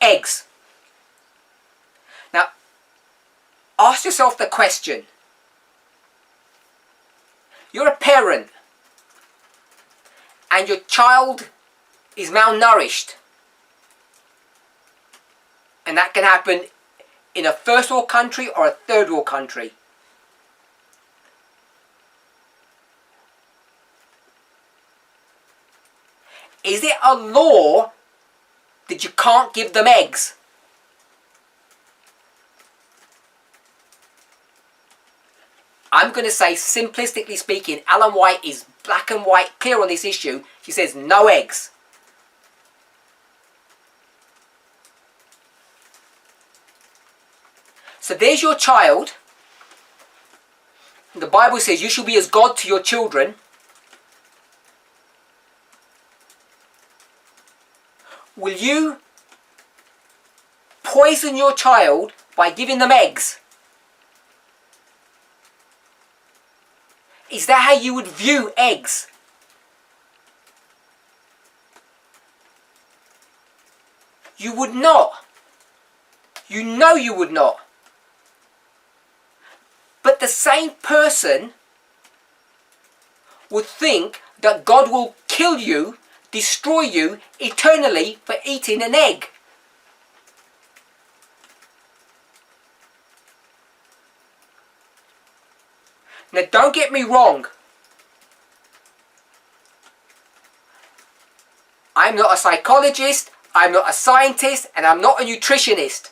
Eggs. Now, ask yourself the question. You're a parent and your child is malnourished. And that can happen in a first world country or a third world country. Is it a law that you can't give them eggs? I'm going to say, simplistically speaking, Ellen White is black and white clear on this issue. She says no eggs. So there's your child. The Bible says you shall be as God to your children. Will you poison your child by giving them eggs? Is that how you would view eggs? You would not. You know you would not. But the same person would think that God will kill you, destroy you eternally for eating an egg. Now don't get me wrong. I'm not a psychologist, I'm not a scientist, and I'm not a nutritionist.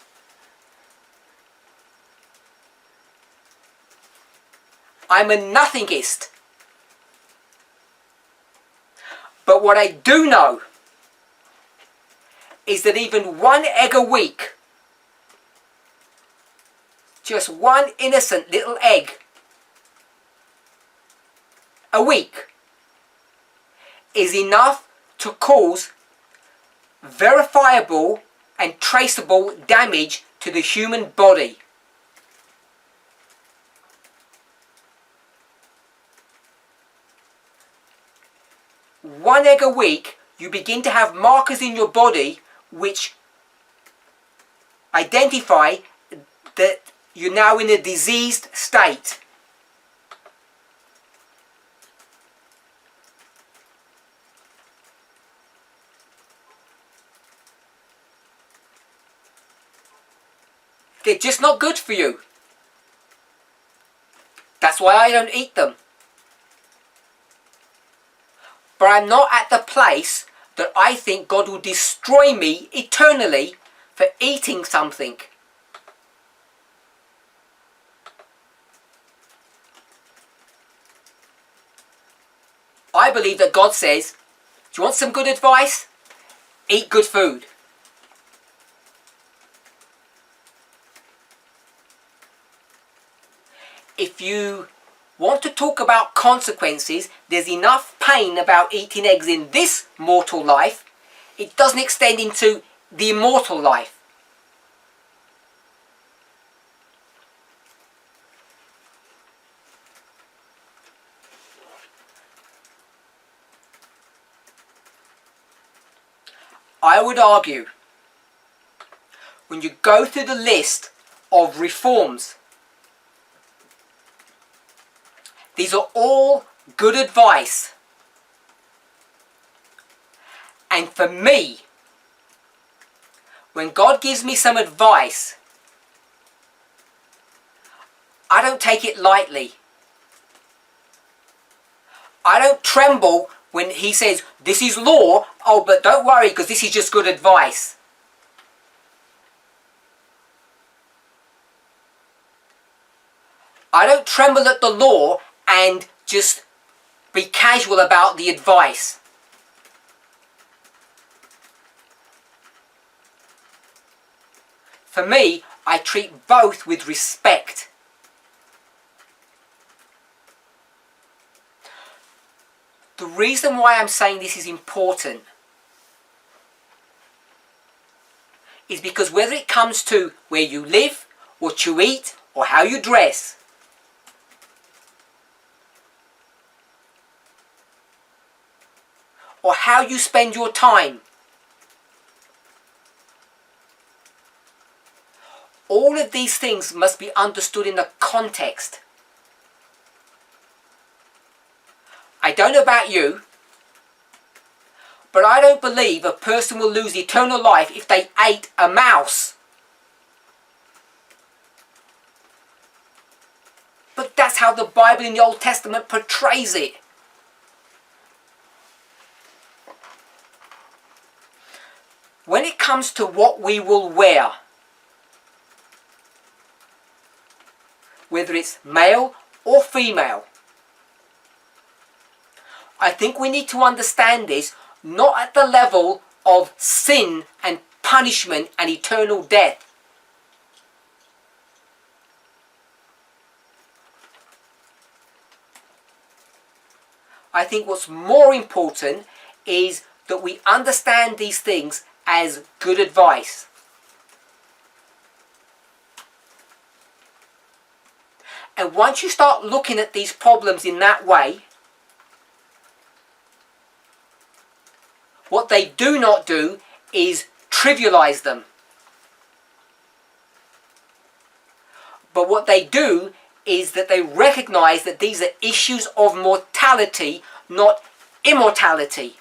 I'm a nothingist. But what I do know is that even 1 egg a week, just 1 innocent little egg a week, is enough to cause verifiable and traceable damage to the human body. one egg a week, you begin to have markers in your body which identify that you're now in a diseased state. They're just not good for you. That's why I don't eat them. But I'm not at the place that I think God will destroy me eternally for eating something. I believe that God says, do you want some good advice? Eat good food. If you want to talk about consequences, there's enough pain about eating eggs in this mortal life. It doesn't extend into the immortal life. I would argue, when you go through the list of reforms, these are all good advice. And for me, when God gives me some advice, I don't take it lightly. I don't tremble when He says, this is law, oh, but don't worry because this is just good advice. I don't tremble at the law and just be casual about the advice. For me, I treat both with respect. The reason why I'm saying this is important is because whether it comes to where you live, what you eat, or how you dress, or how you spend your time, all of these things must be understood in a context. I don't know about you, but I don't believe a person will lose eternal life if they ate a mouse. But that's how the Bible in the Old Testament portrays it. When it comes to what we will wear, whether it's male or female, I think we need to understand this not at the level of sin and punishment and eternal death. I think what's more important is that we understand these things as good advice. And once you start looking at these problems in that way, what they do not do is trivialize them. But what they do is that they recognize that these are issues of mortality, not immortality.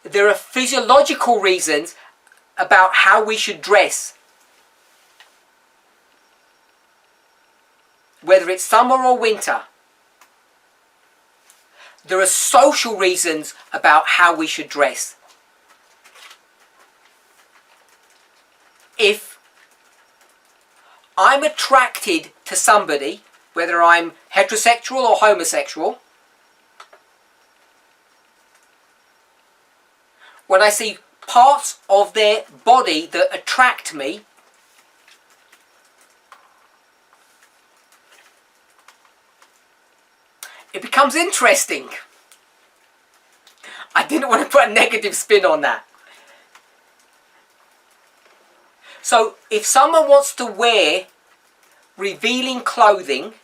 There are physiological reasons about how we should dress. Whether it's summer or winter. There are social reasons about how we should dress. If I'm attracted to somebody, whether I'm heterosexual or homosexual, when I see parts of their body that attract me, it becomes interesting. I didn't want to put a negative spin on that. So if someone wants to wear revealing clothing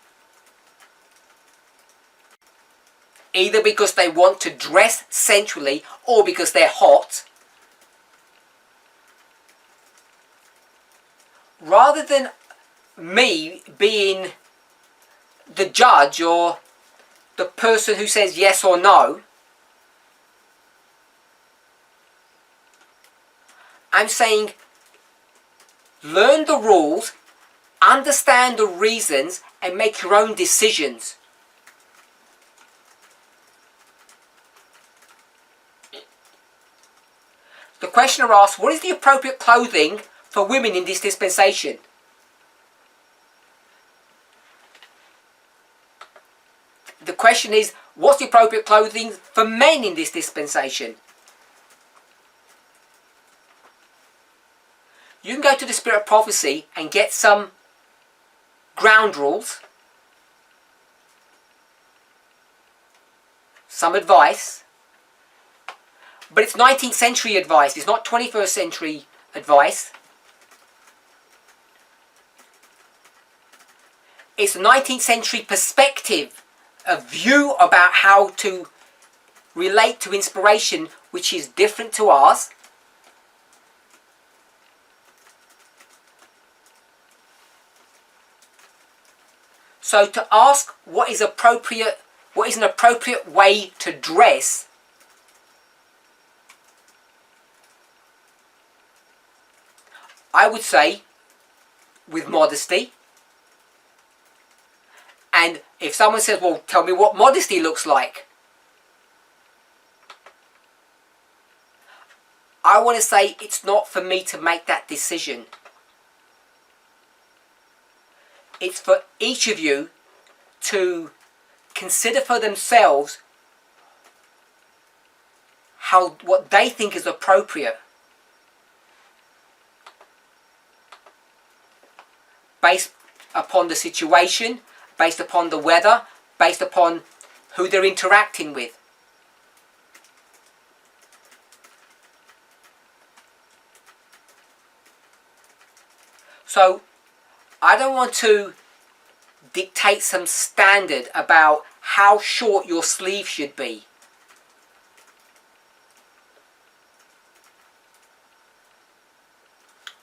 either because they want to dress sensually or because they're hot, rather than me being the judge or the person who says yes or no, I'm saying learn the rules, understand the reasons, and make your own decisions. The questioner asks, what is the appropriate clothing for women in this dispensation? The question is, what's the appropriate clothing for men in this dispensation? You can go to the Spirit of Prophecy and get some ground rules, some advice, but it's 19th century advice, it's not 21st century advice. It's a 19th century perspective, a view about how to relate to inspiration which is different to ours. So to ask what is an appropriate way to dress, I would say with modesty. And if someone says, well, tell me what modesty looks like, I want to say it's not for me to make that decision. It's for each of you to consider for themselves what they think is appropriate, based upon the situation, based upon the weather, based upon who they're interacting with. So I don't want to dictate some standard about how short your sleeve should be.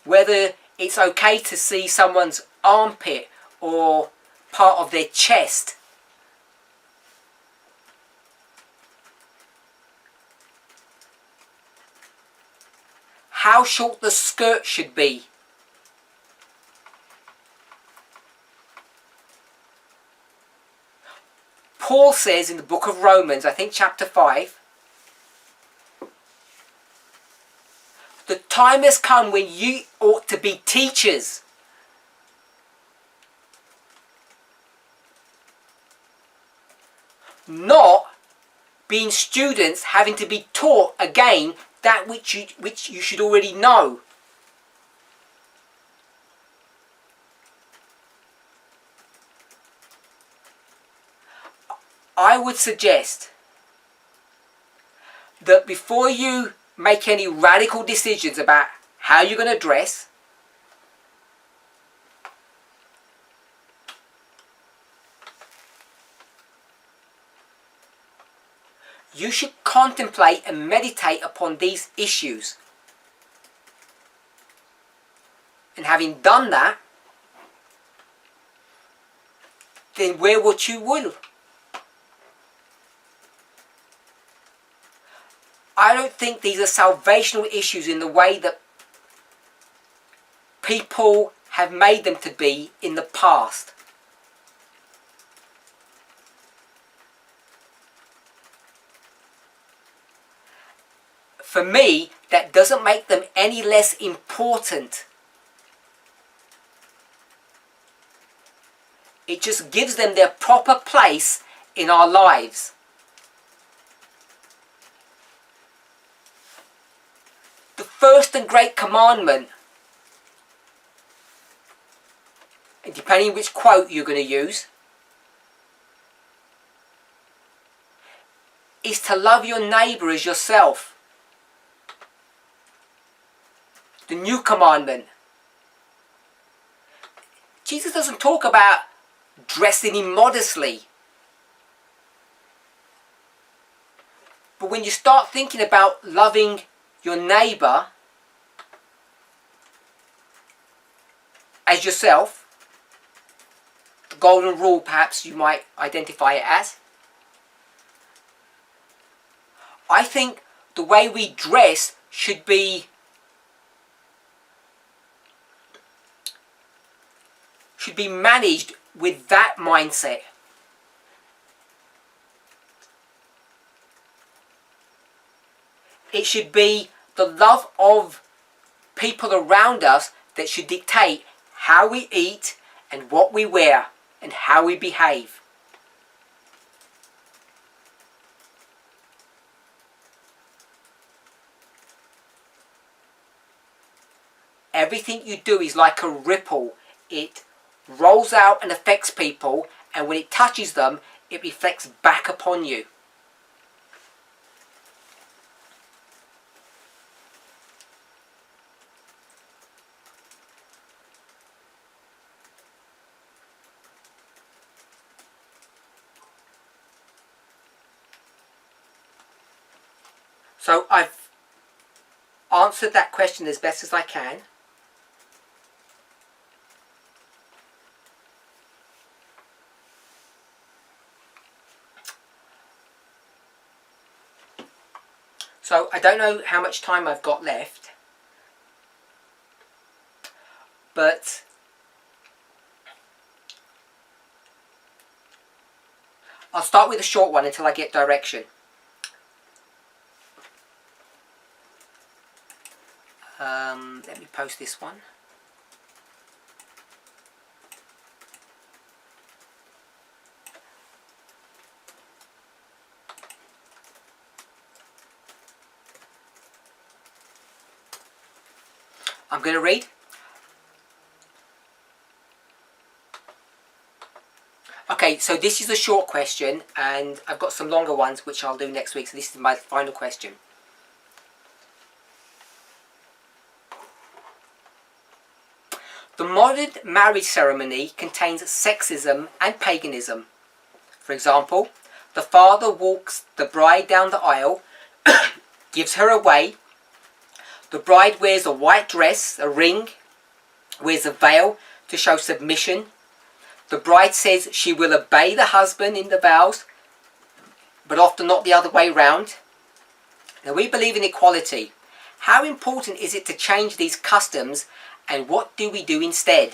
Whether it's okay to see someone's armpit or part of their chest. How short the skirt should be. Paul says in the book of Romans, I think chapter 5, the time has come when you ought to be teachers. Not being students having to be taught again that which you should already know. I would suggest that before you make any radical decisions about how you're going to dress, you should contemplate and meditate upon these issues. And having done that, then wear what you will. I don't think these are salvational issues in the way that people have made them to be in the past. For me, that doesn't make them any less important. It just gives them their proper place in our lives. The first and great commandment, and depending which quote you're going to use, is to love your neighbour as yourself. The new commandment, Jesus doesn't talk about dressing immodestly. But when you start thinking about loving your neighbour as yourself, the golden rule perhaps you might identify it as, I think the way we dress should be managed with that mindset. It should be the love of people around us that should dictate how we eat and what we wear and how we behave. Everything you do is like a ripple. It rolls out and affects people, and when it touches them, it reflects back upon you. So I've answered that question as best as I can. So I don't know how much time I've got left, but I'll start with a short one until I get direction. Let me post this one. I'm going to read. Okay, so this is a short question, and I've got some longer ones which I'll do next week, so this is my final question. The modern marriage ceremony contains sexism and paganism. For example, the father walks the bride down the aisle, gives her away. The bride wears a white dress, a ring, wears a veil to show submission. The bride says she will obey the husband in the vows, but often not the other way round. Now, we believe in equality. How important is it to change these customs, and what do we do instead?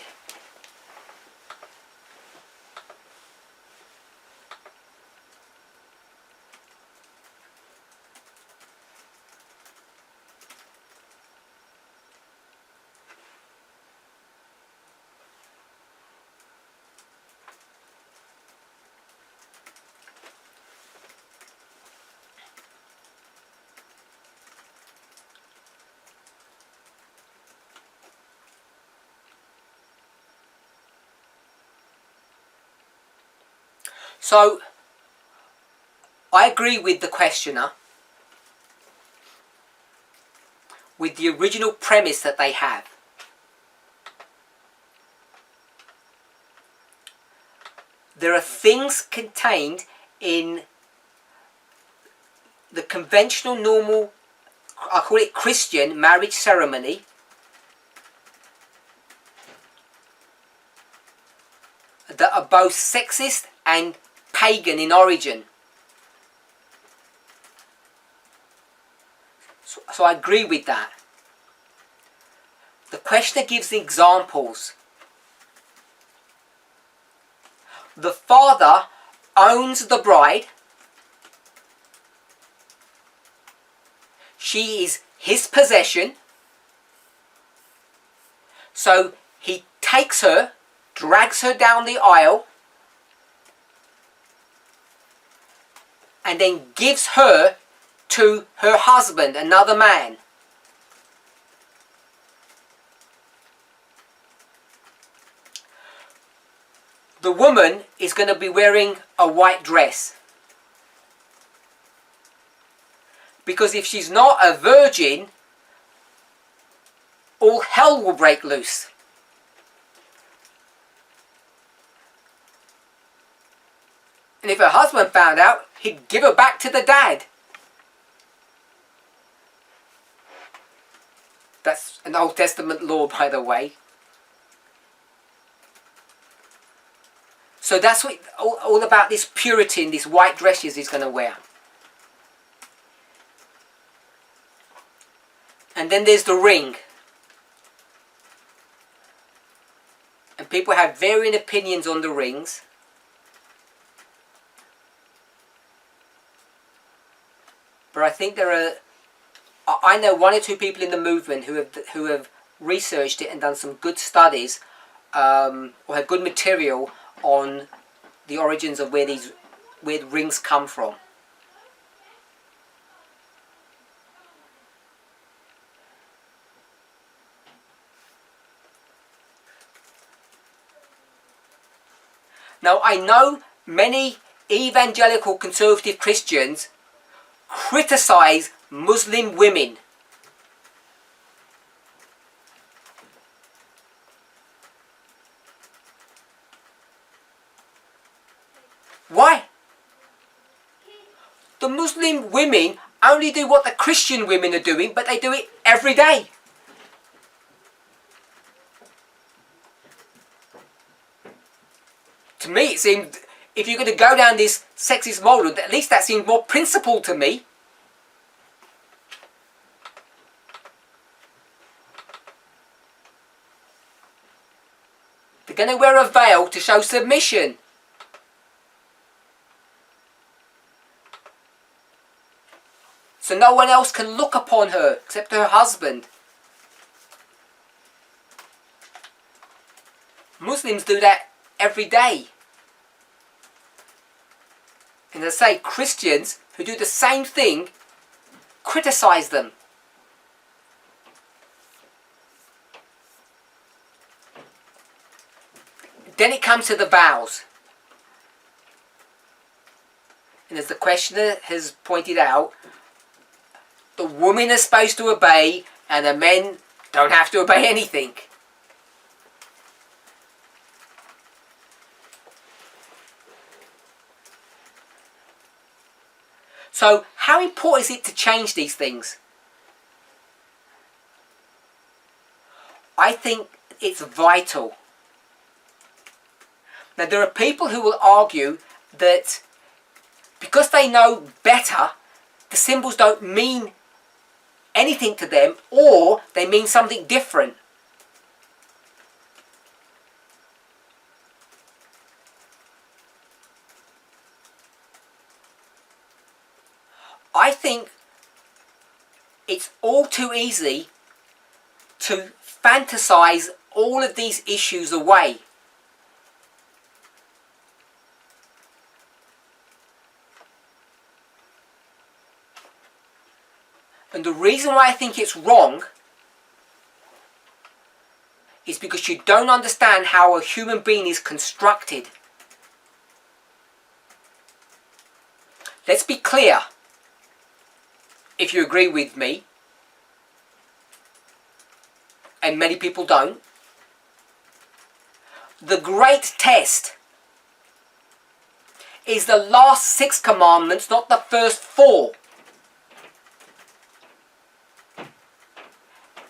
So, I agree with the questioner, with the original premise that they have. There are things contained in the conventional, normal, I call it Christian marriage ceremony, that are both sexist and pagan in origin. So I agree with that. The questioner gives examples. The father owns the bride. She is his possession. So he takes her, drags her down the aisle, and then gives her to her husband, another man. The woman is going to be wearing a white dress. Because if she's not a virgin, all hell will break loose. And if her husband found out, he'd give her back to the dad. That's an Old Testament law, by the way. So that's what all about this purity and these white dresses he's going to wear. And then there's the ring. And people have varying opinions on the rings. But I think I know one or two people in the movement who have researched it and done some good studies, or have good material on the origins of where the rings come from. Now, I know many evangelical conservative Christians criticize Muslim women. Why? The Muslim women only do what the Christian women are doing, but they do it every day. To me, it seemed, if you're going to go down this sexist model, at least that seems more principled to me. They're going to wear a veil to show submission. So no one else can look upon her except her husband. Muslims do that every day. And as I say, Christians who do the same thing criticize them. Then it comes to the vows. And as the questioner has pointed out, the women are supposed to obey and the men don't have to obey anything. So how important is it to change these things? I think it's vital. Now there are people who will argue that because they know better, the symbols don't mean anything to them, or they mean something different. I think it's all too easy to fantasize all of these issues away. And the reason why I think it's wrong is because you don't understand how a human being is constructed. Let's be clear, if you agree with me, and many people don't. The great test is the last 6 commandments, not the first 4.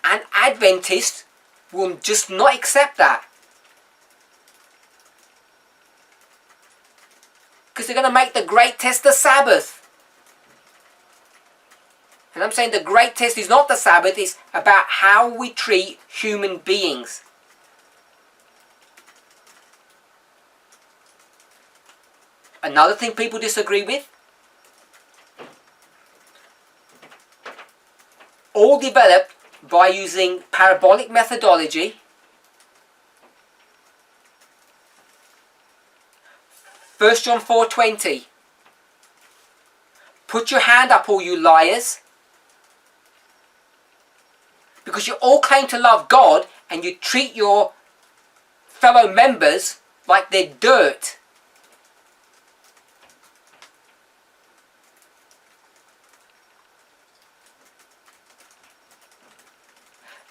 And Adventists will just not accept that. Because they're going to make the great test the Sabbath. And I'm saying the great test is not the Sabbath, it's about how we treat human beings. Another thing people disagree with, all developed by using parabolic methodology, 1 John 4:20. Put your hand up, all you liars. Because you all claim to love God and you treat your fellow members like they're dirt.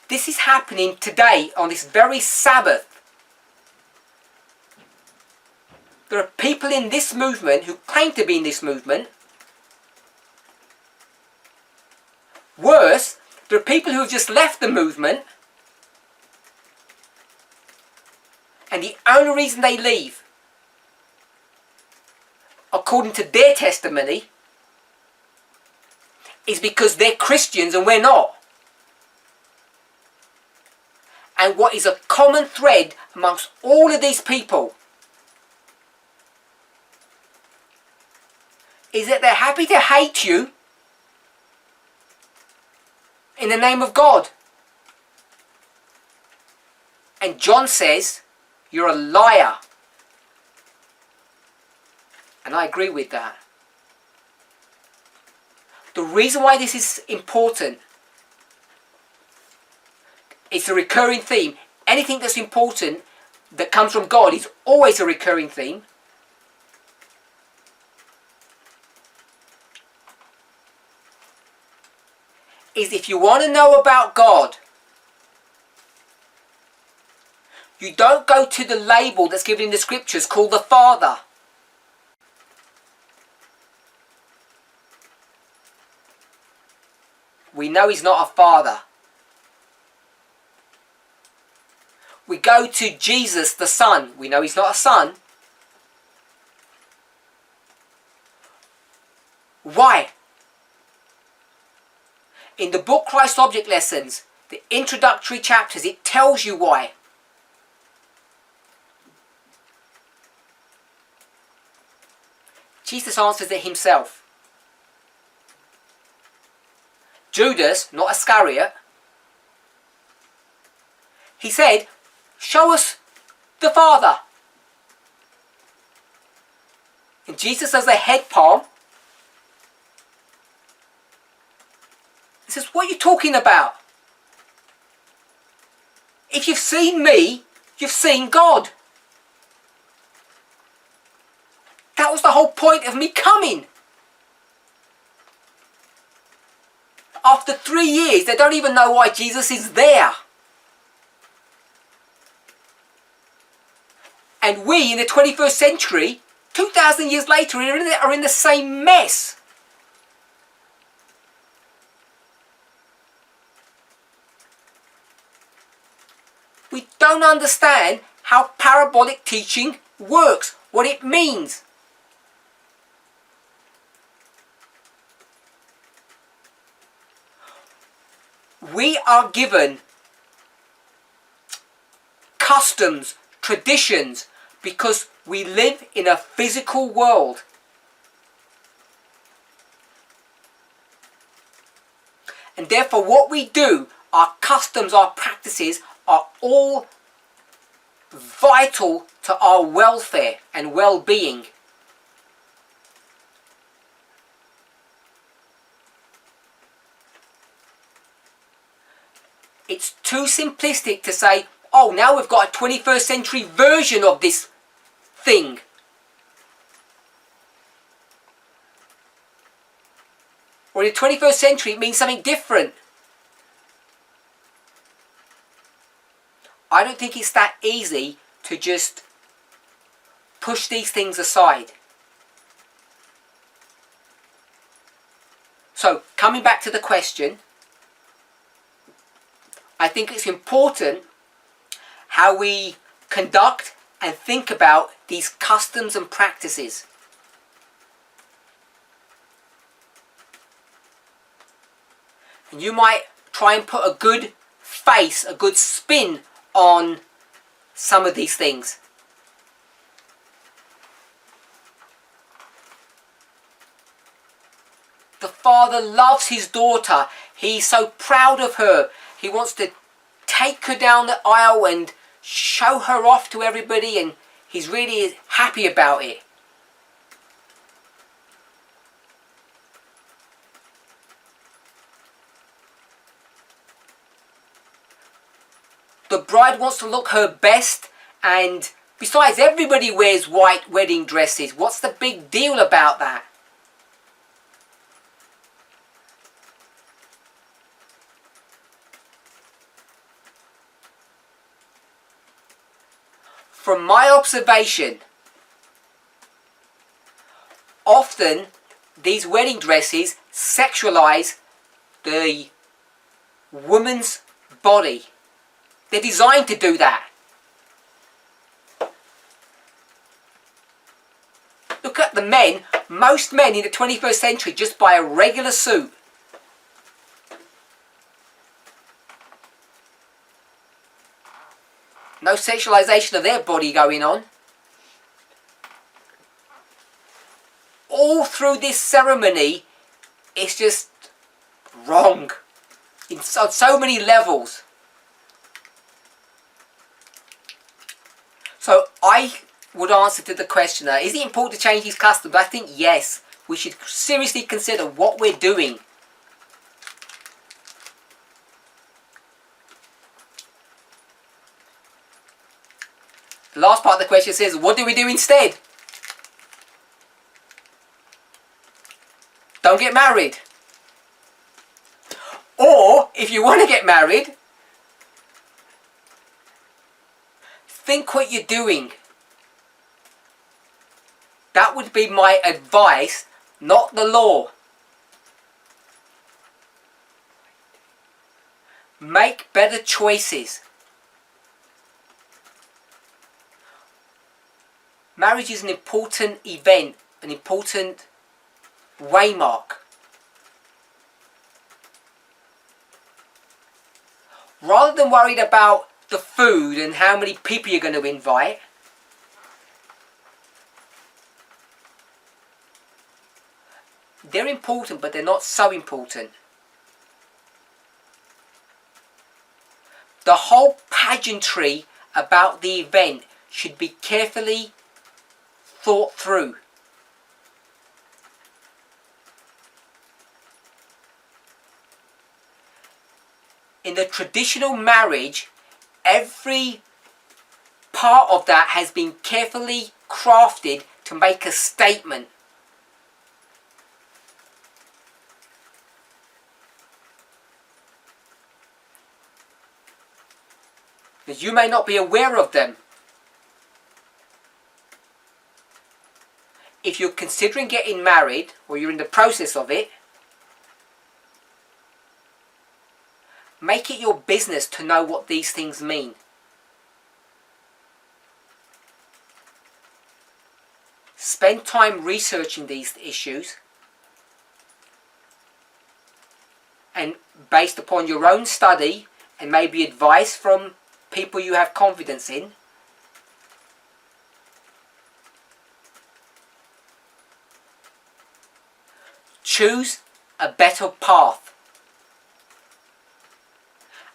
This is happening today on this very Sabbath. there are people in this movement who claim to be in this movement. Worse, there are people who have just left the movement, and the only reason they leave, according to their testimony, is because they're Christians and we're not. And what is a common thread amongst all of these people is that they're happy to hate you in the name of God. And John says, you're a liar. And I agree with that. The reason why this is important, it's a recurring theme. Anything that's important that comes from God is always a recurring theme. Is if you want to know about God, you don't go to the label that's given in the scriptures called the Father. We know he's not a father. We go to Jesus the Son. We know he's not a son. Why? In the book Christ Object Lessons, the introductory chapters, it tells you why. Jesus answers it himself. Judas, not Iscariot, he said, show us the Father. And Jesus does a head palm. He says, what are you talking about? If you've seen me, you've seen God. That was the whole point of me coming. After 3 years, they don't even know why Jesus is there. And we, in the 21st century, 2,000 years later, are in the same mess. We don't understand how parabolic teaching works, what it means. We are given customs, traditions, because we live in a physical world. And therefore what we do, our customs, our practices, are all vital to our welfare and well-being. It's too simplistic to say, oh, now we've got a 21st century version of this thing. Or in the 21st century it means something different. I don't think it's that easy to just push these things aside. So, coming back to the question, I think it's important how we conduct and think about these customs and practices. And you might try and put a good face, a good spin on some of these things. The father loves his daughter. He's so proud of her. He wants to take her down the aisle and show her off to everybody, and he's really happy about it. The bride wants to look her best, and besides, everybody wears white wedding dresses. What's the big deal about that? From my observation, often these wedding dresses sexualize the woman's body. They're designed to do that. Look at the men. Most men in the 21st century just buy a regular suit. No sexualization of their body going on. All through this ceremony, it's just wrong on so many levels. So I would answer to the questioner, is it important to change these customs? I think yes. We should seriously consider what we're doing. The last part of the question says, what do we do instead? Don't get married. Or, if you want to get married, think what you're doing. That would be my advice, not the law. Make better choices. Marriage is an important event, an important waymark. Rather than worried about the food and how many people you're going to invite, they're important, but they're not so important. The whole pageantry about the event should be carefully thought through. In the traditional marriage, every part of that has been carefully crafted to make a statement. But you may not be aware of them. If you're considering getting married, or you're in the process of it, make it your business to know what these things mean. Spend time researching these issues, and based upon your own study and maybe advice from people you have confidence in, choose a better path.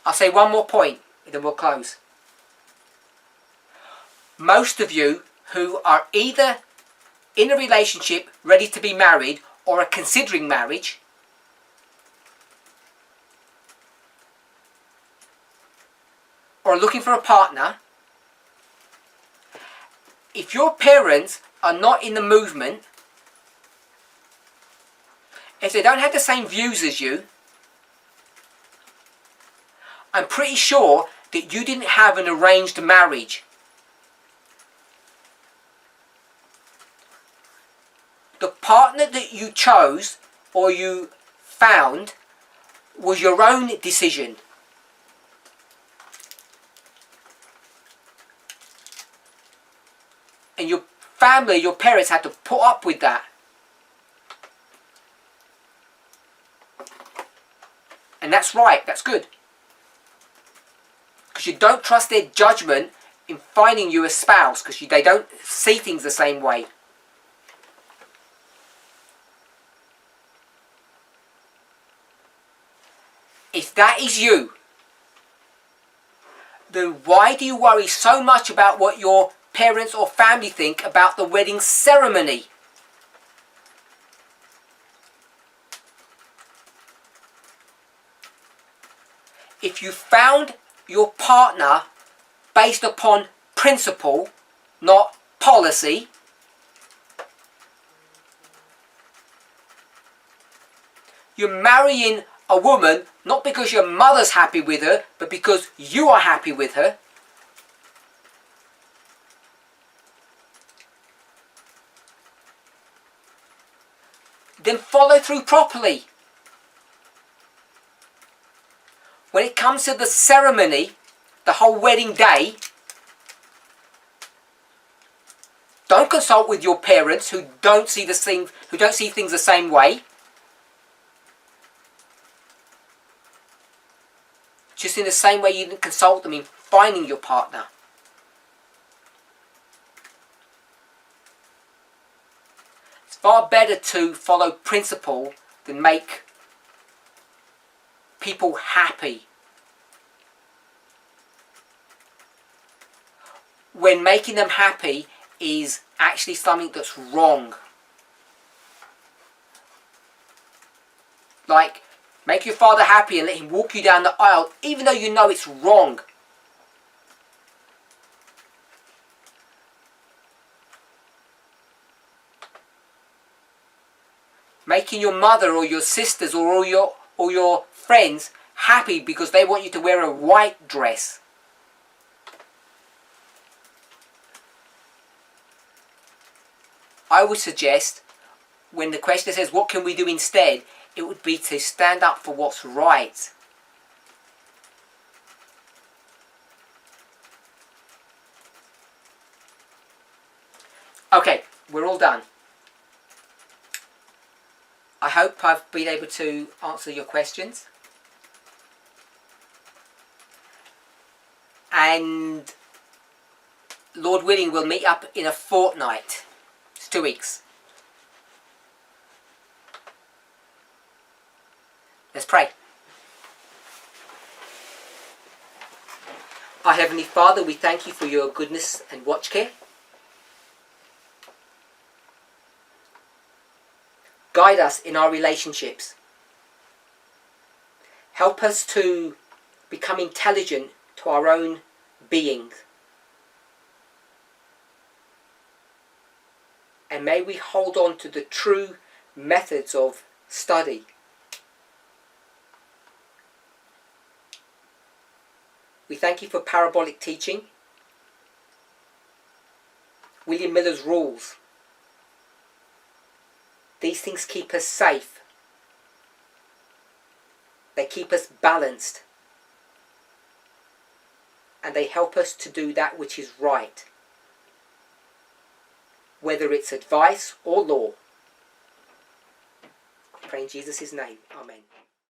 I'll say one more point, and then we'll close. Most of you who are either in a relationship, ready to be married, or are considering marriage, or are looking for a partner, if your parents are not in the movement, if they don't have the same views as you, I'm pretty sure that you didn't have an arranged marriage. The partner that you chose or you found was your own decision. And your family, your parents had to put up with that. And that's right, that's good. Because you don't trust their judgment in finding you a spouse, because they don't see things the same way. If that is you, then why do you worry so much about what your parents or family think about the wedding ceremony? If you found your partner based upon principle, not policy, you're marrying a woman not because your mother's happy with her, but because you are happy with her. then follow through properly. When it comes to the ceremony, the whole wedding day, don't consult with your parents who don't see things the same way. Just in the same way you didn't consult them in finding your partner. It's far better to follow principle than make people happy. When making them happy is actually something that's wrong. Like, make your father happy and let him walk you down the aisle, even though you know it's wrong. Making your mother or your sisters or your friends happy because they want you to wear a white dress. I would suggest, when the question says, what can we do instead? It would be to stand up for what's right. Okay, we're all done. I hope I've been able to answer your questions. And Lord willing, we'll meet up in a fortnight. It's 2 weeks. Let's pray. Our Heavenly Father, we thank you for your goodness and watch care. Guide us in our relationships. Help us to become intelligent to our own being. And may we hold on to the true methods of study. We thank you for parabolic teaching, William Miller's rules. These things keep us safe. They keep us balanced. And they help us to do that which is right, whether it's advice or law. I pray in Jesus' name. Amen.